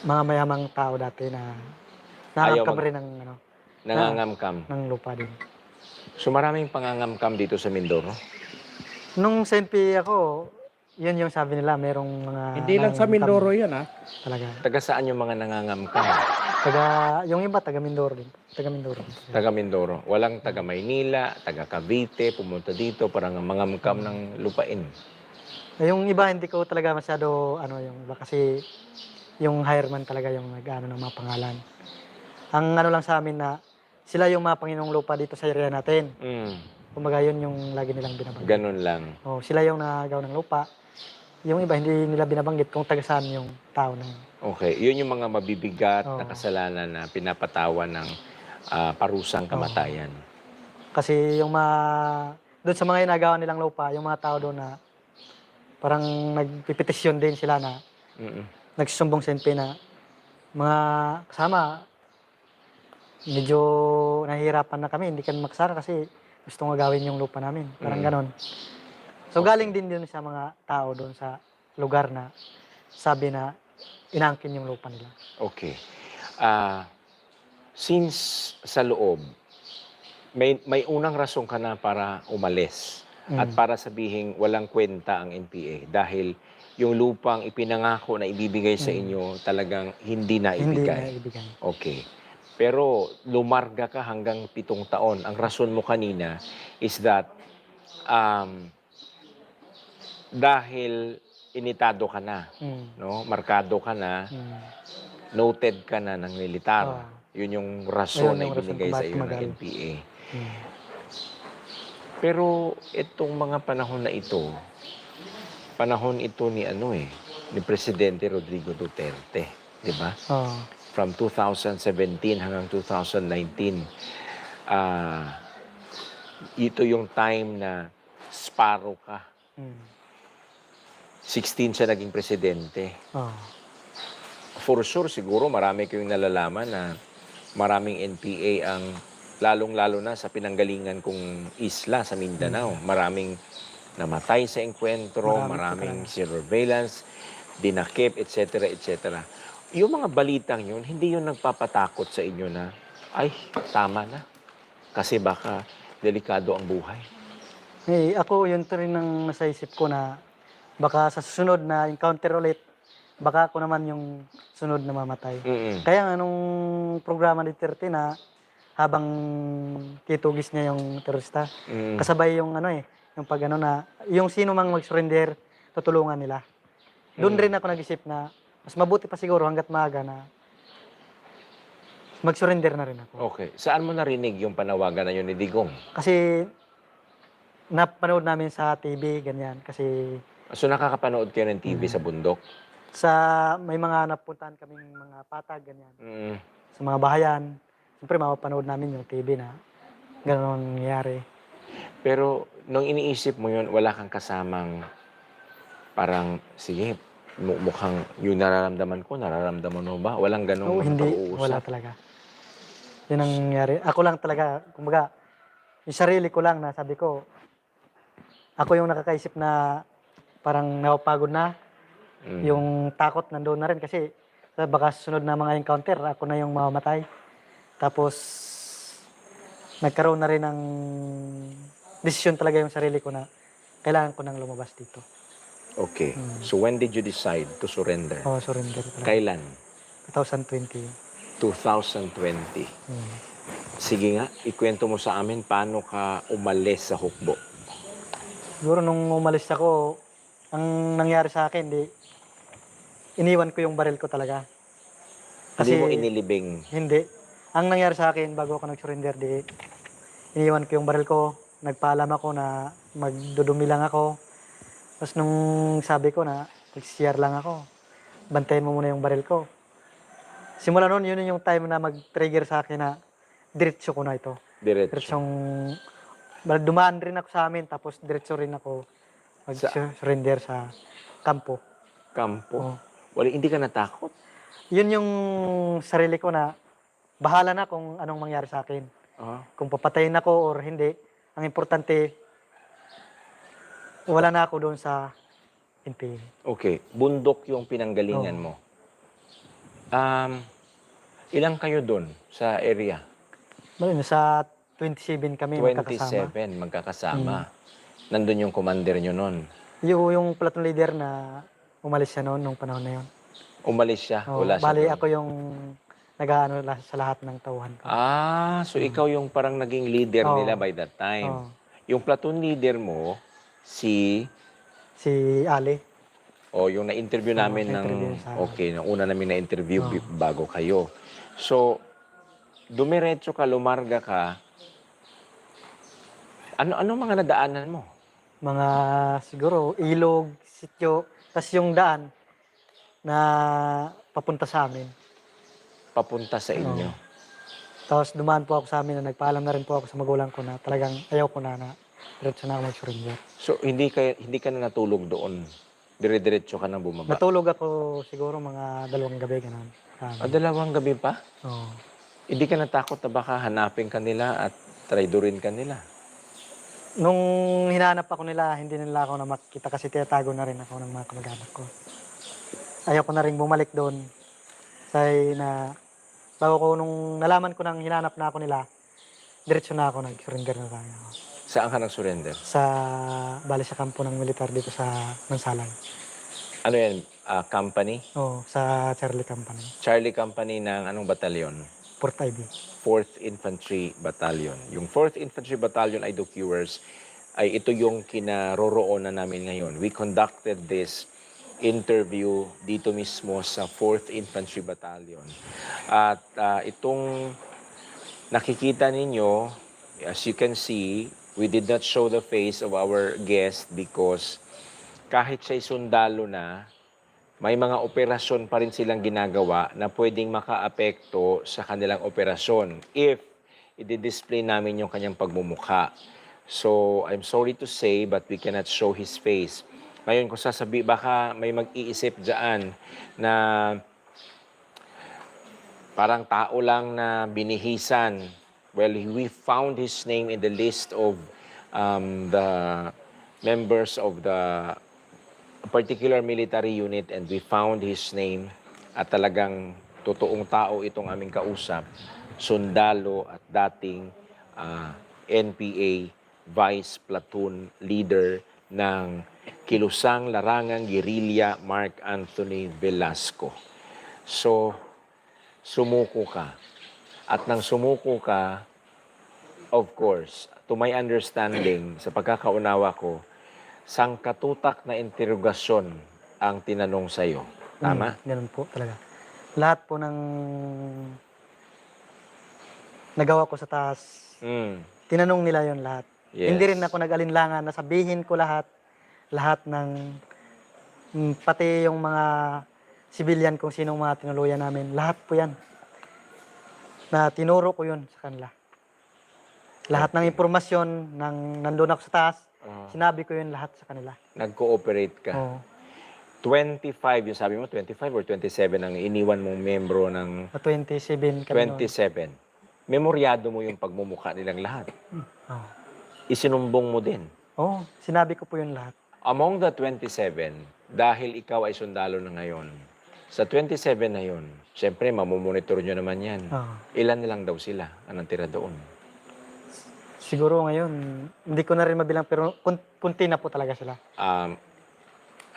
S3: mayamang tao dati na nangangamkam rin ng,
S2: Nangangamkam.
S3: ng lupa din.
S2: So maraming pangangamkam dito sa Mindoro?
S3: Nung sa NPA ako, yun yung sabi nila, merong mga
S1: Hindi lang sa
S3: nangangamkam
S1: Mindoro yan, ha?
S3: talaga.
S2: Taga saan yung mga nangangamkam?
S3: Yung iba, taga Mindoro din. Taga Mindoro.
S2: Taga Mindoro. Walang taga Maynila, taga Cavite, pumunta dito para mangamkam ng lupain.
S3: Yung iba, hindi ko talaga masyado, yung iba kasi yung hireman talaga yung nag-ano ng mga pangalan. Ang ano lang sa amin na sila yung mga Panginoong lupa dito sa area natin. Kumbaga yun yung lagi nilang binabanggit.
S2: Ganun lang.
S3: Sila yung nagaw ng lupa. Yung iba, hindi nila binabanggit kung taga saan yung tao na yun.
S2: Okay. Yun yung mga mabibigat na
S3: Oo.
S2: kasalanan na pinapatawan ng parusang kamatayan.
S3: Kasi yung doon sa mga inagawa nilang lupa, yung mga tao doon na parang nagpipetisyon din sila na
S2: Mm-mm.
S3: nagsusumbong sa NP na mga kasama, medyo nahihirapan na kami, hindi kami maksara kasi gusto nga gawin yung lupa namin. Parang ganon. So galing din sa mga tao doon sa lugar na sabi na inangkin yung lupa nila.
S2: Okay. Since sa loob, may unang rason ka na para umalis at para sabihin walang kwenta ang NPA dahil yung lupang ipinangako na ibibigay sa inyo talagang hindi na
S3: Hindi na
S2: ibigay.
S3: ibigay.
S2: Okay. Pero lumarga ka hanggang 7 taon. Ang rason mo kanina is that dahil initado ka na, no? Markado ka na, noted ka na ng militar. Yun yung rason
S3: Ayun
S2: na
S3: yung rason
S2: ibinigay
S3: kung
S2: sa
S3: bakit
S2: iyo ng
S3: tumagal.
S2: NPA. Pero itong mga panahon na ito, panahon ito ni Presidente Rodrigo Duterte, di ba? From 2017 hanggang 2019, ito yung time na sparrow ka. 16 siya naging presidente. For sure, siguro marami kayong nalalaman na maraming NPA ang lalong-lalo na sa pinanggalingan kong isla sa Mindanao. Maraming namatay sa engkwentro, maraming surveillance, dinakip, etc., etc. Yung mga balitang yun, hindi yun nagpapatakot sa inyo na, ay, tama na. Kasi baka delikado ang buhay.
S3: Ako, yun rin ang nasa isip ko na Baka sa susunod na encounter ulit, baka ako naman yung sunod na mamatay.
S2: Mm.
S3: Kaya nga nung programa ni Duterte na habang kitugis niya yung terorista,
S2: Mm.
S3: kasabay yung yung pag na, yung sino mang mag-surrender, tutulungan nila. Doon rin ako nag-isip na mas mabuti pa siguro hanggat maaga na mag-surrender na rin ako.
S2: Okay. Saan mo narinig yung panawagan na yun ni Digong?
S3: Kasi napanood namin sa TV, ganyan. Kasi
S2: So nakakapanood kayo ng TV sa bundok?
S3: may mga napuntahan kaming mga patag, ganyan.
S2: Mm.
S3: Sa mga bahayan. Siyempre, mapapanood namin yung TV na gano'n ang nangyayari.
S2: Pero nung iniisip mo yun, wala kang kasamang parang, sige, mukhang yung nararamdaman mo ba? Walang ganong
S3: Oo,
S2: mga
S3: hindi,
S2: pag-uusap?
S3: wala talaga. Yun ang nangyari. Ako lang talaga, kumbaga, yung sarili ko lang na sabi ko, ako yung nakakaisip na parang napapagod na.
S2: Mm.
S3: Yung takot nandoon na rin kasi baka sunod na mga encounter, ako na yung mamamatay. Tapos, nagkaroon na rin ng desisyon talaga yung sarili ko na kailangan ko nang lumabas dito.
S2: Okay. So when did you decide to surrender?
S3: Oo, surrender talaga.
S2: Kailan?
S3: 2020.
S2: 2020.
S3: Hmm.
S2: Sige nga, ikwento mo sa amin paano ka umalis sa hukbo.
S3: Siguro nung umalis ako, ang nangyari sa akin, iniwan ko yung baril ko talaga.
S2: Hindi mo inilibing.
S3: Hindi. Ang nangyari sa akin bago ako nag-surrender, iniwan ko yung baril ko. Nagpaalam ako na magdudumi lang ako. Tapos nung sabi ko na mag-CR lang ako, bantayan mo muna yung baril ko. Simula noon, yun yung time na mag-trigger sa akin na diretso ko na ito.
S2: Diretso.
S3: Diretsong, dumaan rin ako sa amin, tapos diretso rin ako mag-surrender sa kampo.
S2: Kampo.
S3: Oo.
S2: Wala, hindi ka natakot?
S3: Yun yung sarili ko na bahala na kung anong mangyari sa akin.
S2: Ah.
S3: Kung papatayin ako or hindi, ang importante, wala na ako doon sa NPA.
S2: Okay. Bundok yung pinanggalingan
S3: Oo.
S2: mo. Ilang kayo doon sa area?
S3: Bali, nasa 27 kami magkakasama.
S2: 27, magkakasama. Nandun yung commander nyo noon.
S3: Yung platoon leader na umalis siya noon, nung panahon na yun.
S2: Umalis siya,
S3: Oo,
S2: wala siya
S3: bali,
S2: doon.
S3: ako yung nag-aano sa lahat ng tauhan ko.
S2: So ikaw yung parang naging leader
S3: Oo.
S2: nila by that time.
S3: Oo.
S2: Yung platoon leader mo, si
S3: Si Ali.
S2: yung na-interview
S3: Oo,
S2: namin
S3: na-interview sa amin.
S2: okay, nung una namin na-interview
S3: Oo.
S2: bago kayo. So, dumiretso ka, lumarga ka, ano mga nadaanan mo?
S3: Mga siguro ilog, sityo, tas yung daan na papunta sa amin.
S2: Papunta sa inyo.
S3: Tapos dumaan po ako sa amin na nagpaalam na rin po ako sa magulang ko na talagang ayaw ko na diretso na ako mag-surrender.
S2: So, hindi ka na natulog doon. Dire-diretso ka na bumaba.
S3: Natulog ako siguro mga 2 gabi ganun.
S2: 2 gabi pa?
S3: Oo.
S2: Hindi ka natakot na baka hanapin ka nila at traidorin ka nila?
S3: Nung hinahanap ako nila, hindi nila ako na makita kasi tinatago na rin ako ng mga kamag-anak ko. Ayaw ko na rin bumalik doon. Bago ko nung nalaman ko nang hinanap na ako nila, diretso na ako nag-surrender na tayo.
S2: Saan ka nag-surrender?
S3: Bali sa kampo ng militar dito sa Mansalan.
S2: Ano yan? Company?
S3: Oo, sa Charlie Company.
S2: Charlie Company ng anong batalyon?
S3: Port Ivy.
S2: 4th Infantry Battalion. Yung 4th Infantry Battalion ay Viewers, ay ito yung kinaroroonan namin ngayon. We conducted this interview dito mismo sa 4th Infantry Battalion. At itong nakikita ninyo, as you can see, we did not show the face of our guest because kahit siya'y sundalo na, may mga operasyon pa rin silang ginagawa na pwedeng makaapekto sa kanilang operasyon if i-display namin yung kanyang pagmumukha. So, I'm sorry to say, but we cannot show his face. Ngayon, kung baka may mag-iisip dyan na parang tao lang na binihisan. Well, we found his name in the list of the members of the particular military unit and we found his name at talagang totoong tao itong aming kausap, sundalo at dating NPA Vice Platoon Leader ng Kilusang, Larangan, Guerrilla, Mark Anthony Velasco. So, sumuko ka. At nang sumuko ka, of course, to my understanding, sa pagkakaunawa ko, sangkatutak na interogasyon ang tinanong sa'yo. Tama?
S3: Ganun po talaga. Lahat po ng nagawa ko sa taas,
S2: Mm.
S3: tinanong nila yon lahat.
S2: Yes.
S3: Hindi rin ako nag-alinlangan na sabihin ko lahat ng pati yung mga civilian kung sinong mga tinuluyan namin. Lahat po yan. Na tinuro ko yun sa kanila. Lahat ng impormasyon ng nandun ako sa taas, sinabi ko yun lahat sa kanila.
S2: Nag-cooperate ka.
S3: Oo.
S2: 25, yung sabi mo, 25 or 27 ang iniwan mong membro ng
S3: 27 kami noon.
S2: 27. Memoryado mo yung pagmumukha nilang lahat.
S3: Oo.
S2: Isinumbong mo din.
S3: Oo, sinabi ko po yun lahat.
S2: Among the 27, dahil ikaw ay sundalo na ngayon, sa 27 na yun, siyempre, mamomonitor nyo naman yan.
S3: Oo.
S2: Ilan na lang daw sila ang natira doon?
S3: Siguro ngayon, hindi ko na rin mabilang pero kunti na po talaga sila.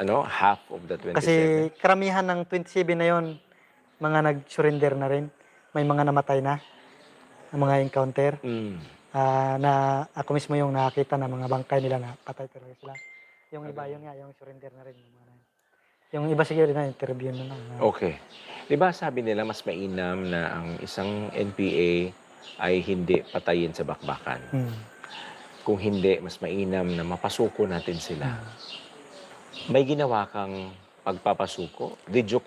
S2: Half of the 27?
S3: Kasi karamihan ng 27 na yon mga nag-surrender na rin. May mga namatay na, mga encounter.
S2: Mm.
S3: Na ako mismo yung nakakita na mga bangkay nila na patay talaga sila. Yung iba yun nga, yung surrender na rin. Yung iba siguro na interview na lang.
S2: Okay. Di ba sabi nila mas mainam na ang isang NPA ay hindi patayin sa bakbakan? Kung hindi, mas mainam na mapasuko natin sila. May ginawa kang pagpapasuko? Did you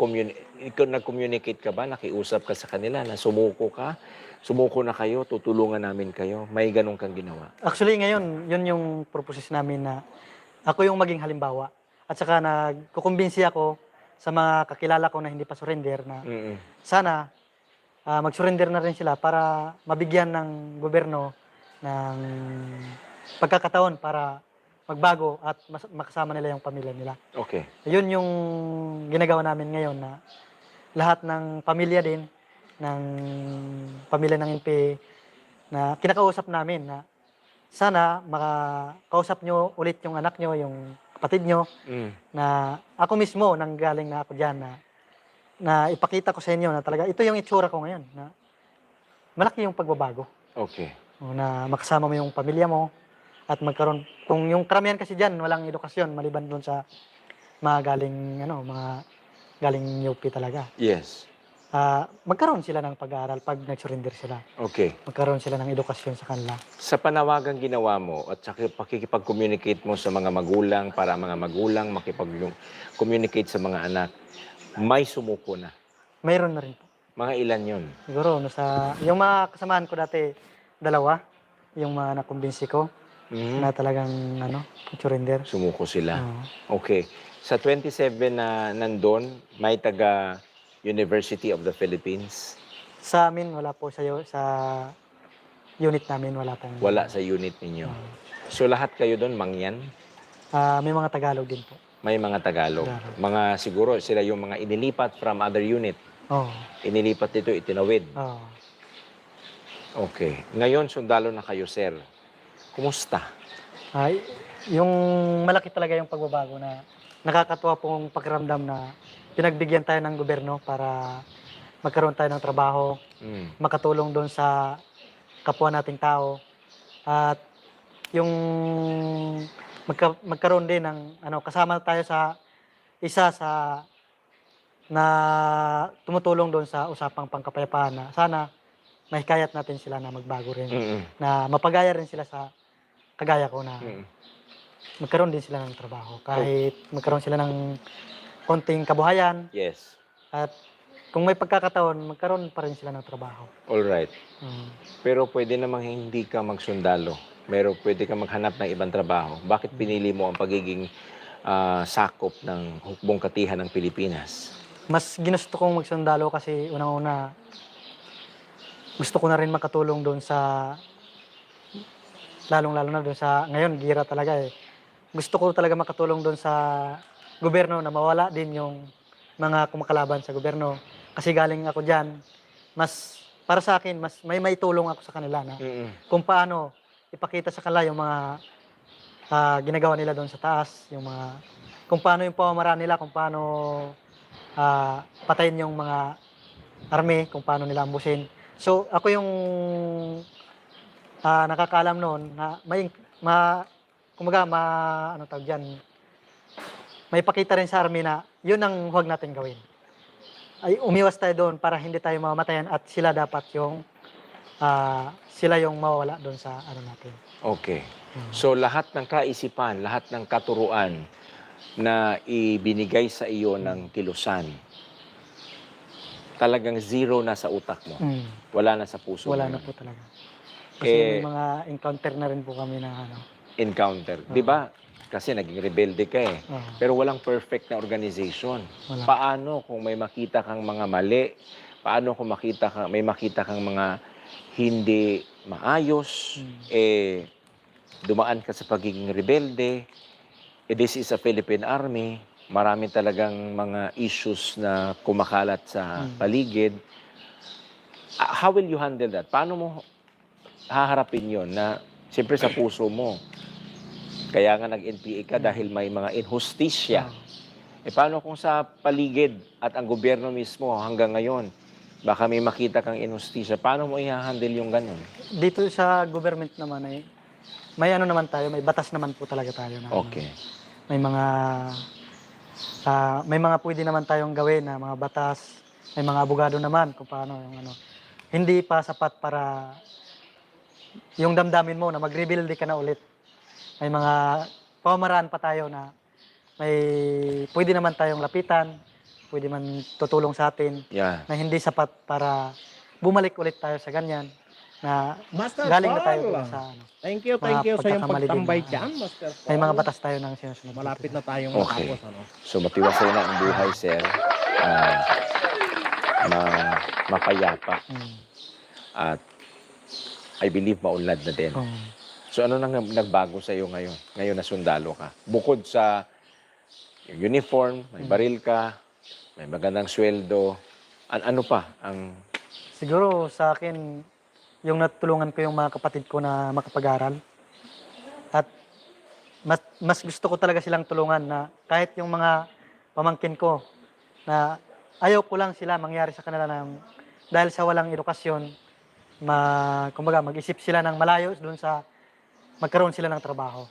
S2: nag-communicate ka ba? Nakiusap ka sa kanila na sumuko ka? Sumuko na kayo, tutulungan namin kayo. May ganun kang ginawa.
S3: Actually ngayon, yun yung purposes namin na ako yung maging halimbawa. At saka nagkukumbinsi ako sa mga kakilala ko na hindi pa surrender na sana mag-surrender na rin sila para mabigyan ng gobyerno ng pagkakataon para magbago at makasama nila yung pamilya nila.
S2: Okay.
S3: Yun yung ginagawa namin ngayon na lahat ng pamilya din, ng pamilya ng NPA na kinakausap namin na sana makakausap nyo ulit yung anak nyo, yung kapatid nyo, na ako mismo nanggaling na ako dyan na ipakita ko sa inyo na talaga ito yung itsura ko ngayon na malaki yung pagbabago.
S2: Okay.
S3: Na makasama mo yung pamilya mo at magkaroon, kung yung karamihan kasi dyan walang edukasyon maliban doon sa mga galing UP talaga.
S2: Yes.
S3: Magkaroon sila ng pag-aaral pag nag-surrender sila.
S2: Okay.
S3: Magkaroon sila ng edukasyon sa kanila.
S2: Sa panawagang ginawa mo at sa pakikipag-communicate mo sa mga magulang para mga magulang makipag-communicate sa mga anak, may sumuko na.
S3: Mayroon na rin po.
S2: Mga ilan yun?
S3: Siguro, yung mga kasamahan ko dati, 2, yung mga nakumbinsi ko na talagang surrender.
S2: Sumuko sila. Okay. Sa 27 na nandun, may taga University of the Philippines?
S3: Sa amin, wala po sa unit namin, wala pong...
S2: Wala sa unit ninyo. So lahat kayo doon, Mangyan?
S3: May mga Tagalog din po.
S2: May mga Tagalog.
S3: Tagalog.
S2: Mga siguro sila yung mga inilipat from other unit.
S3: Oo.
S2: Inilipat dito, itinawid.
S3: Oo.
S2: Okay. Ngayon, sundalo na kayo, sir. Kumusta?
S3: Yung malaki talaga yung pagbabago na nakakatuwa pong pakiramdam na pinagbigyan tayo ng gobyerno para magkaroon tayo ng trabaho, makatulong doon sa kapwa nating tao. At yung magkaroon din ng kasama tayo sa isa na tumutulong doon sa usapang pangkapayapaan na sana mahikayat natin sila na magbago rin. Na mapagaya rin sila sa kagaya ko na magkaroon din sila ng trabaho. Kahit magkaroon sila ng konting kabuhayan.
S2: Yes.
S3: At kung may pagkakataon, magkaroon pa rin sila ng trabaho.
S2: All right. Pero pwede namang hindi ka magsundalo. Pwede ka maghanap ng ibang trabaho. Bakit pinili mo ang pagiging sakop ng hukbong katihan ng Pilipinas?
S3: Mas ginusto kong magsundalo kasi unang-una, gusto ko na rin makatulong doon sa, lalong-lalo na doon sa, ngayon, gira talaga eh. Gusto ko talaga makatulong doon sa gobyerno na mawala din yung mga kumakalaban sa gobyerno. Kasi galing ako dyan, para sa akin, may tulong ako sa kanila na kung paano ipakita sa kanila yung mga ginagawa nila doon sa taas, yung mga kung paano yung pamamaraan nila, kung paano patayin yung mga army, kung paano nila ambusin. So ako yung nakakaalam noon na kumbaga ano tawag diyan, may pakita rin sa army na yun ang huwag natin gawin. Ay umiwas tayo doon para hindi tayo mamatayan at sila dapat yung sila yung mawawala doon sa ano natin.
S2: Okay. So lahat ng kaisipan, lahat ng katuruan na ibinigay sa iyo ng kilusan, talagang zero na sa utak mo. Wala na sa puso
S3: Wala
S2: mo.
S3: na po talaga. Kasi may mga encounter na rin po kami na ano.
S2: Encounter. Di ba? Kasi naging rebelde ka eh.
S3: Oo.
S2: Pero walang perfect na organization.
S3: Wala.
S2: Paano kung may makita kang mga mali? Paano kung may makita kang mga hindi maayos? Dumaan ka sa pagiging rebelde. This is a Philippine Army. Marami talagang mga issues na kumakalat sa paligid. How will you handle that? Paano mo haharapin yon na siyempre sa puso mo? Kaya nga nag-NPA ka dahil may mga inhustisya. Paano kung sa paligid at ang gobyerno mismo hanggang ngayon, baka may makita kang inhustisya, paano mo i-handle yung ganun?
S3: Dito sa government naman ay may ano naman tayo, may batas naman po talaga tayo na
S2: Okay.
S3: may mga pwede naman tayong gawin na mga batas, may mga abogado naman kung paano yung ano. Hindi pa sapat para yung damdamin mo na mag-rebuild ka na ulit. May mga pamamaraan pa tayo na may pwede naman tayong lapitan, pwede man tutulong sa atin
S2: Yeah.
S3: na hindi sapat para bumalik ulit tayo sa ganyan na
S1: Master
S3: galing na tayo
S1: Paul.
S3: doon sa ano.
S1: Thank you
S3: Mga
S1: sa iyong
S3: pagkakamali din
S1: pagtambay
S3: na,
S1: dyan, Master Paul.
S3: May mga batas tayo ng sinusunod.
S1: Malapit na tayong
S2: Okay.
S1: matapos, ano?
S2: So matiwasay na ang buhay, sir. Mapayapa. At I believe maunlad na din. So ano nang nagbago sa iyo ngayon? Ngayon na sundalo ka. Bukod sa yung uniform, may baril ka, may magandang sweldo, ano pa ang
S3: Siguro sa akin, yung natulungan ko yung mga kapatid ko na makapag-aral. At mas gusto ko talaga silang tulungan na kahit yung mga pamangkin ko na ayaw ko lang sila mangyari sa kanila na dahil sa walang edukasyon, kumbaga mag-isip sila ng malayo doon sa magkaroon sila ng trabaho.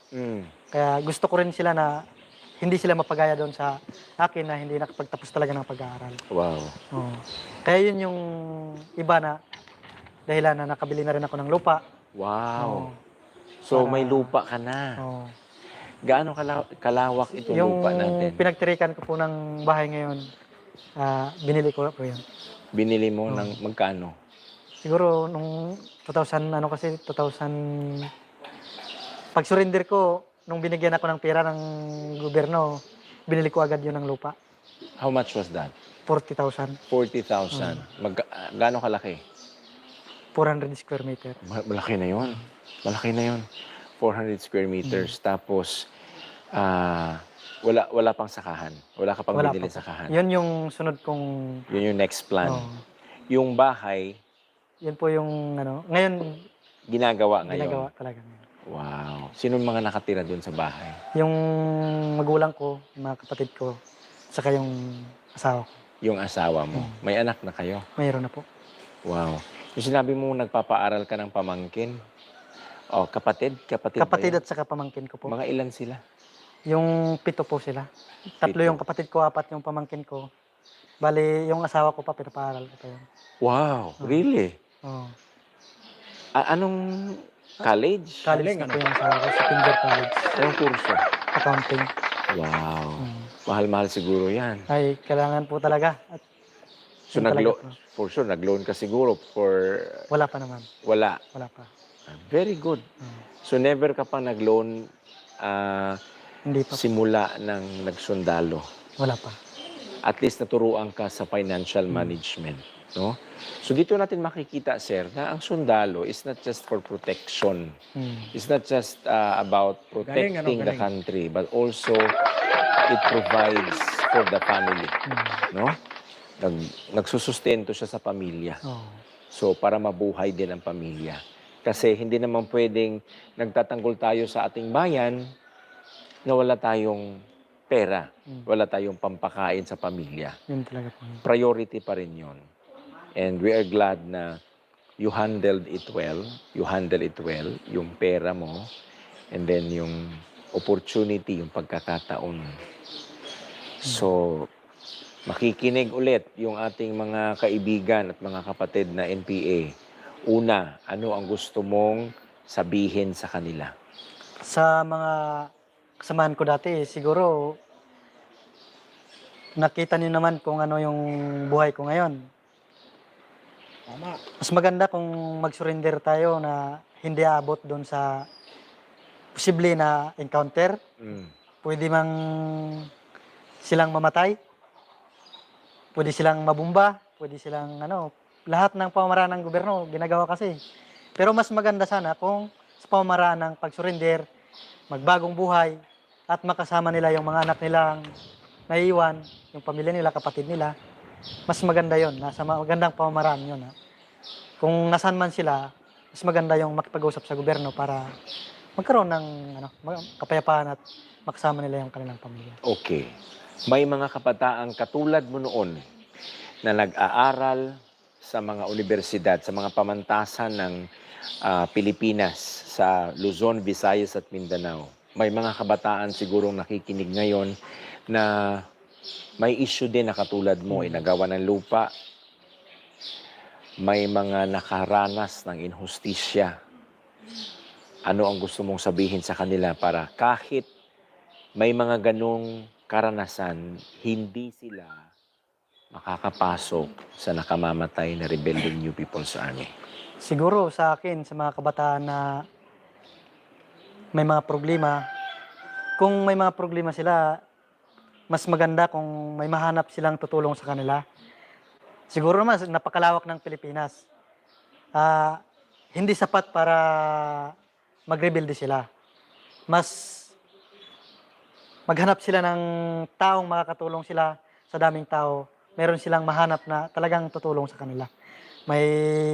S3: Kaya gusto ko rin sila na hindi sila mapagaya doon sa akin na hindi nakapagtapos talaga ng pag-aaral.
S2: wow.
S3: Oo. Kaya yun yung iba na dahilan na nakabili na rin ako ng lupa.
S2: Wow.
S3: Oo.
S2: So
S3: Para-
S2: may lupa ka na.
S3: Oo.
S2: Gaano kalawak itong
S3: Yung
S2: lupa natin?
S3: pinagtirikan ko po ng bahay ngayon, binili ko po yun.
S2: Binili mo ng magkano?
S3: Siguro nung 2000, pag surrender ko, nung binigyan ako ng pera ng gobyerno, binili ko agad yun ng lupa.
S2: How much was that?
S3: 40,000,
S2: 40,000. Gaano kalaki?
S3: 400 square meter.
S2: Malaki na yun. Malaki na yun. 400 square meters. Tapos, wala pang sakahan. Wala ka pang
S3: Wala
S2: binili
S3: pa po.
S2: sakahan.
S3: Yun yung sunod kong,
S2: Yun yung next plan.
S3: Oo.
S2: Yung bahay,
S3: Yun po yung ngayon,
S2: ginagawa ngayon.
S3: ginagawa talaga.
S2: Wow. Sino mga nakatira doon sa bahay?
S3: Yung magulang ko, yung mga kapatid ko, saka yung asawa ko.
S2: Yung asawa mo. May anak na kayo?
S3: Mayroon na po.
S2: Wow. Yung sinabi mo nagpapaaral ka ng pamangkin. Oh, kapatid? Kapatid ba
S3: Kapatid
S2: yun?
S3: at saka pamangkin ko po.
S2: Mga ilan sila?
S3: Yung 7 po sila. 3
S2: 7.
S3: yung kapatid ko, 4 yung pamangkin ko. Bali, yung asawa ko pa, pinapaaral ko pa yun.
S2: Wow. Really?
S3: Oo.
S2: Anong college?
S3: College na po yung asawa ko, sa Kinder College.
S2: Anong kurso?
S3: Accounting.
S2: Wow. Mahal-mahal siguro yan.
S3: Ay, kailangan po talaga. At
S2: So,
S3: yun talaga po.
S2: for sure, nag-loan ka siguro for
S3: Wala pa naman.
S2: wala.
S3: Wala pa.
S2: Very good. So, never ka pa nag-loan
S3: Hindi pa.
S2: simula ng nagsundalo.
S3: Wala pa.
S2: At least naturuan ka sa financial management. No? So, dito natin makikita, sir, na ang sundalo is not just for protection. It's not just about protecting the
S1: galing.
S2: country, but also it provides for the family. No? Nagsusustento siya sa pamilya.
S3: Oo.
S2: So, para mabuhay din ang pamilya. Kasi hindi naman pwedeng nagtatanggol tayo sa ating bayan na wala tayong pera,
S3: Mm.
S2: wala tayong pampakain sa pamilya.
S3: Yun talaga po.
S2: Priority pa rin yun. And we are glad na you handled it well, yung pera mo, and then yung opportunity, yung pagkakataon. So, makikinig ulit yung ating mga kaibigan at mga kapatid na NPA. Una, ano ang gusto mong sabihin sa kanila?
S3: Sa mga kasamahan ko dati, siguro nakita niyo naman kung ano yung buhay ko ngayon.
S1: Tama.
S3: Mas maganda kung mag-surrender tayo na hindi aabot doon sa posible na encounter.
S2: Mm.
S3: Pwede mang silang mamatay, pwede silang mabumba, pwede silang lahat ng pamamaraan ng gobyerno ginagawa kasi. Pero mas maganda sana kung sa pamamaraan ng pag-surrender, magbagong buhay, at makasama nila yung mga anak nilang naiiwan, yung pamilya nila, kapatid nila. Mas maganda yon, nasa magandang pamamaraan yun. Kung nasan man sila, mas maganda yung makipag-usap sa gobyerno para magkaroon ng kapayapaan at makasama nila yung kanilang pamilya.
S2: Okay. May mga kabataang katulad mo noon na nag-aaral sa mga universidad, sa mga pamantasan ng Pilipinas, sa Luzon, Visayas at Mindanao. May mga kabataan sigurong nakikinig ngayon na may issue din na katulad mo, inagawa ng lupa, may mga nakaranas ng inhustisya. Ano ang gusto mong sabihin sa kanila para kahit may mga ganong karanasan, hindi sila makakapasok sa nakamamatay na Rebellion New People's Army?
S3: Siguro sa akin, sa mga kabataan na may mga problema, kung may mga problema sila, mas maganda kung may mahanap silang tutulong sa kanila. Siguro naman, napakalawak ng Pilipinas. Hindi sapat para magrebelde sila. Mas maghanap sila ng taong makakatulong sila sa daming tao. Meron silang mahanap na talagang tutulong sa kanila. May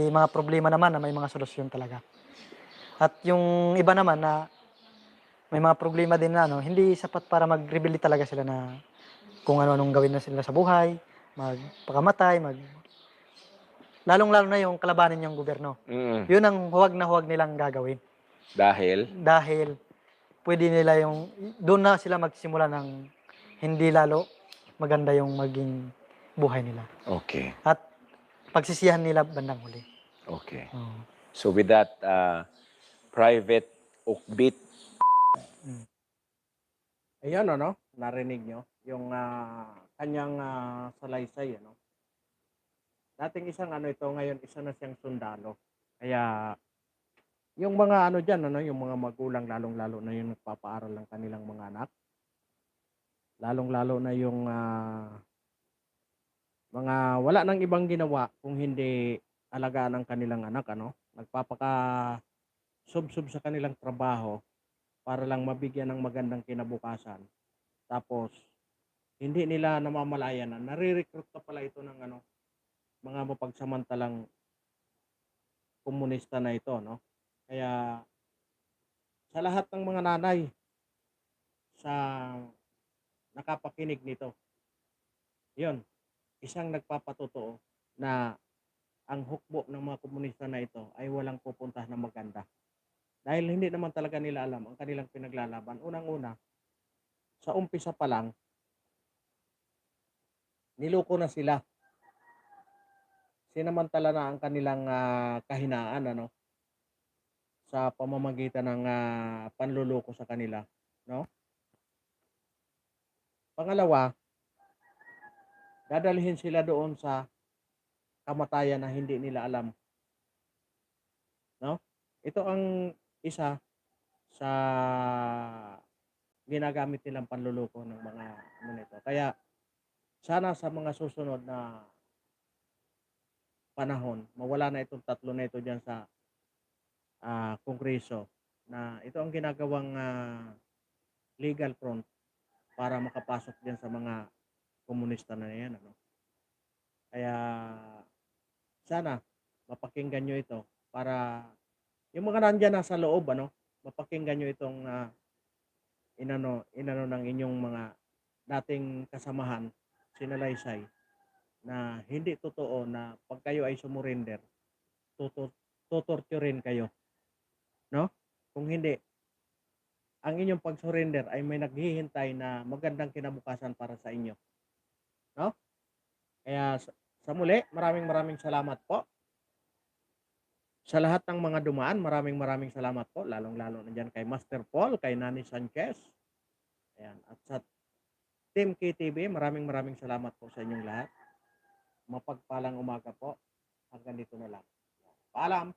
S3: mga problema naman na may mga solusyon talaga. At yung iba naman na may mga problema din na hindi sapat para mag-rebelde talaga sila na kung ano-anong gawin na sila sa buhay, magpakamatay, lalong-lalo na yung kalabanin yung gobyerno.
S2: Mm.
S3: Yun ang huwag na huwag nilang gagawin.
S2: Dahil,
S3: Dahil pwede nila doon na sila magsimula ng hindi lalo maganda yung maging buhay nila.
S2: okay,
S3: At pagsisihan nila bandang huli.
S2: okay.
S3: Oo.
S2: So with that, Private Ukbit,
S1: Ayun, narinig nyo yung kanyang salaysay, Dating isang ito, ngayon isa na siyang sundalo. Kaya yung mga diyan, yung mga magulang, lalong-lalo na yung nagpapaaral ng kanilang mga anak. Lalong-lalo na yung mga wala nang ibang ginawa kung hindi alagaan ang kanilang anak, Nagpapaka sub sa kanilang trabaho para lang mabigyan ng magandang kinabukasan. Tapos hindi nila namamalayan na nare-recruit pa pala ito ng mga mapagsamantalang komunista na ito, Kaya sa lahat ng mga nanay sa nakapakinig nito, yun, isang nagpapatotoo na ang hukbo ng mga komunista na ito ay walang pupunta na maganda. Dahil hindi naman talaga nila alam ang kanilang pinaglalaban. Unang-una, sa umpisa pa lang, niloko na sila. Sinamantala na ang kanilang kahinaan, sa pamamagitan ng panluloko sa kanila, Pangalawa, dadalhin sila doon sa kamatayan na hindi nila alam, Ito ang isa sa ginagamit nilang panluloko ng mga nito. Kaya sana sa mga susunod na panahon, mawala na itong tatlo na ito diyan sa Kongreso, na ito ang ginagawang legal front para makapasok diyan sa mga komunista na yan, Kaya sana mapakinggan nyo ito para yung mga nandiyan nasa loob, mapakinggan nyo inano ng inyong mga dating kasamahan, sinalaysay, na hindi totoo na pag kayo ay sumurrender, tutorturin kayo, no? Kung hindi, ang inyong pag-surrender ay may naghihintay na magandang kinabukasan para sa inyo, no? Kaya sa muli, maraming salamat po. Sa lahat ng mga dumaan, maraming salamat po, lalong-lalo na diyan kay Master Paul, kay Nani Sanchez. Ayan, at sa Team KTV, maraming salamat po sa inyong lahat. Mapagpalang umaga po. Hanggang dito na lang. Paalam.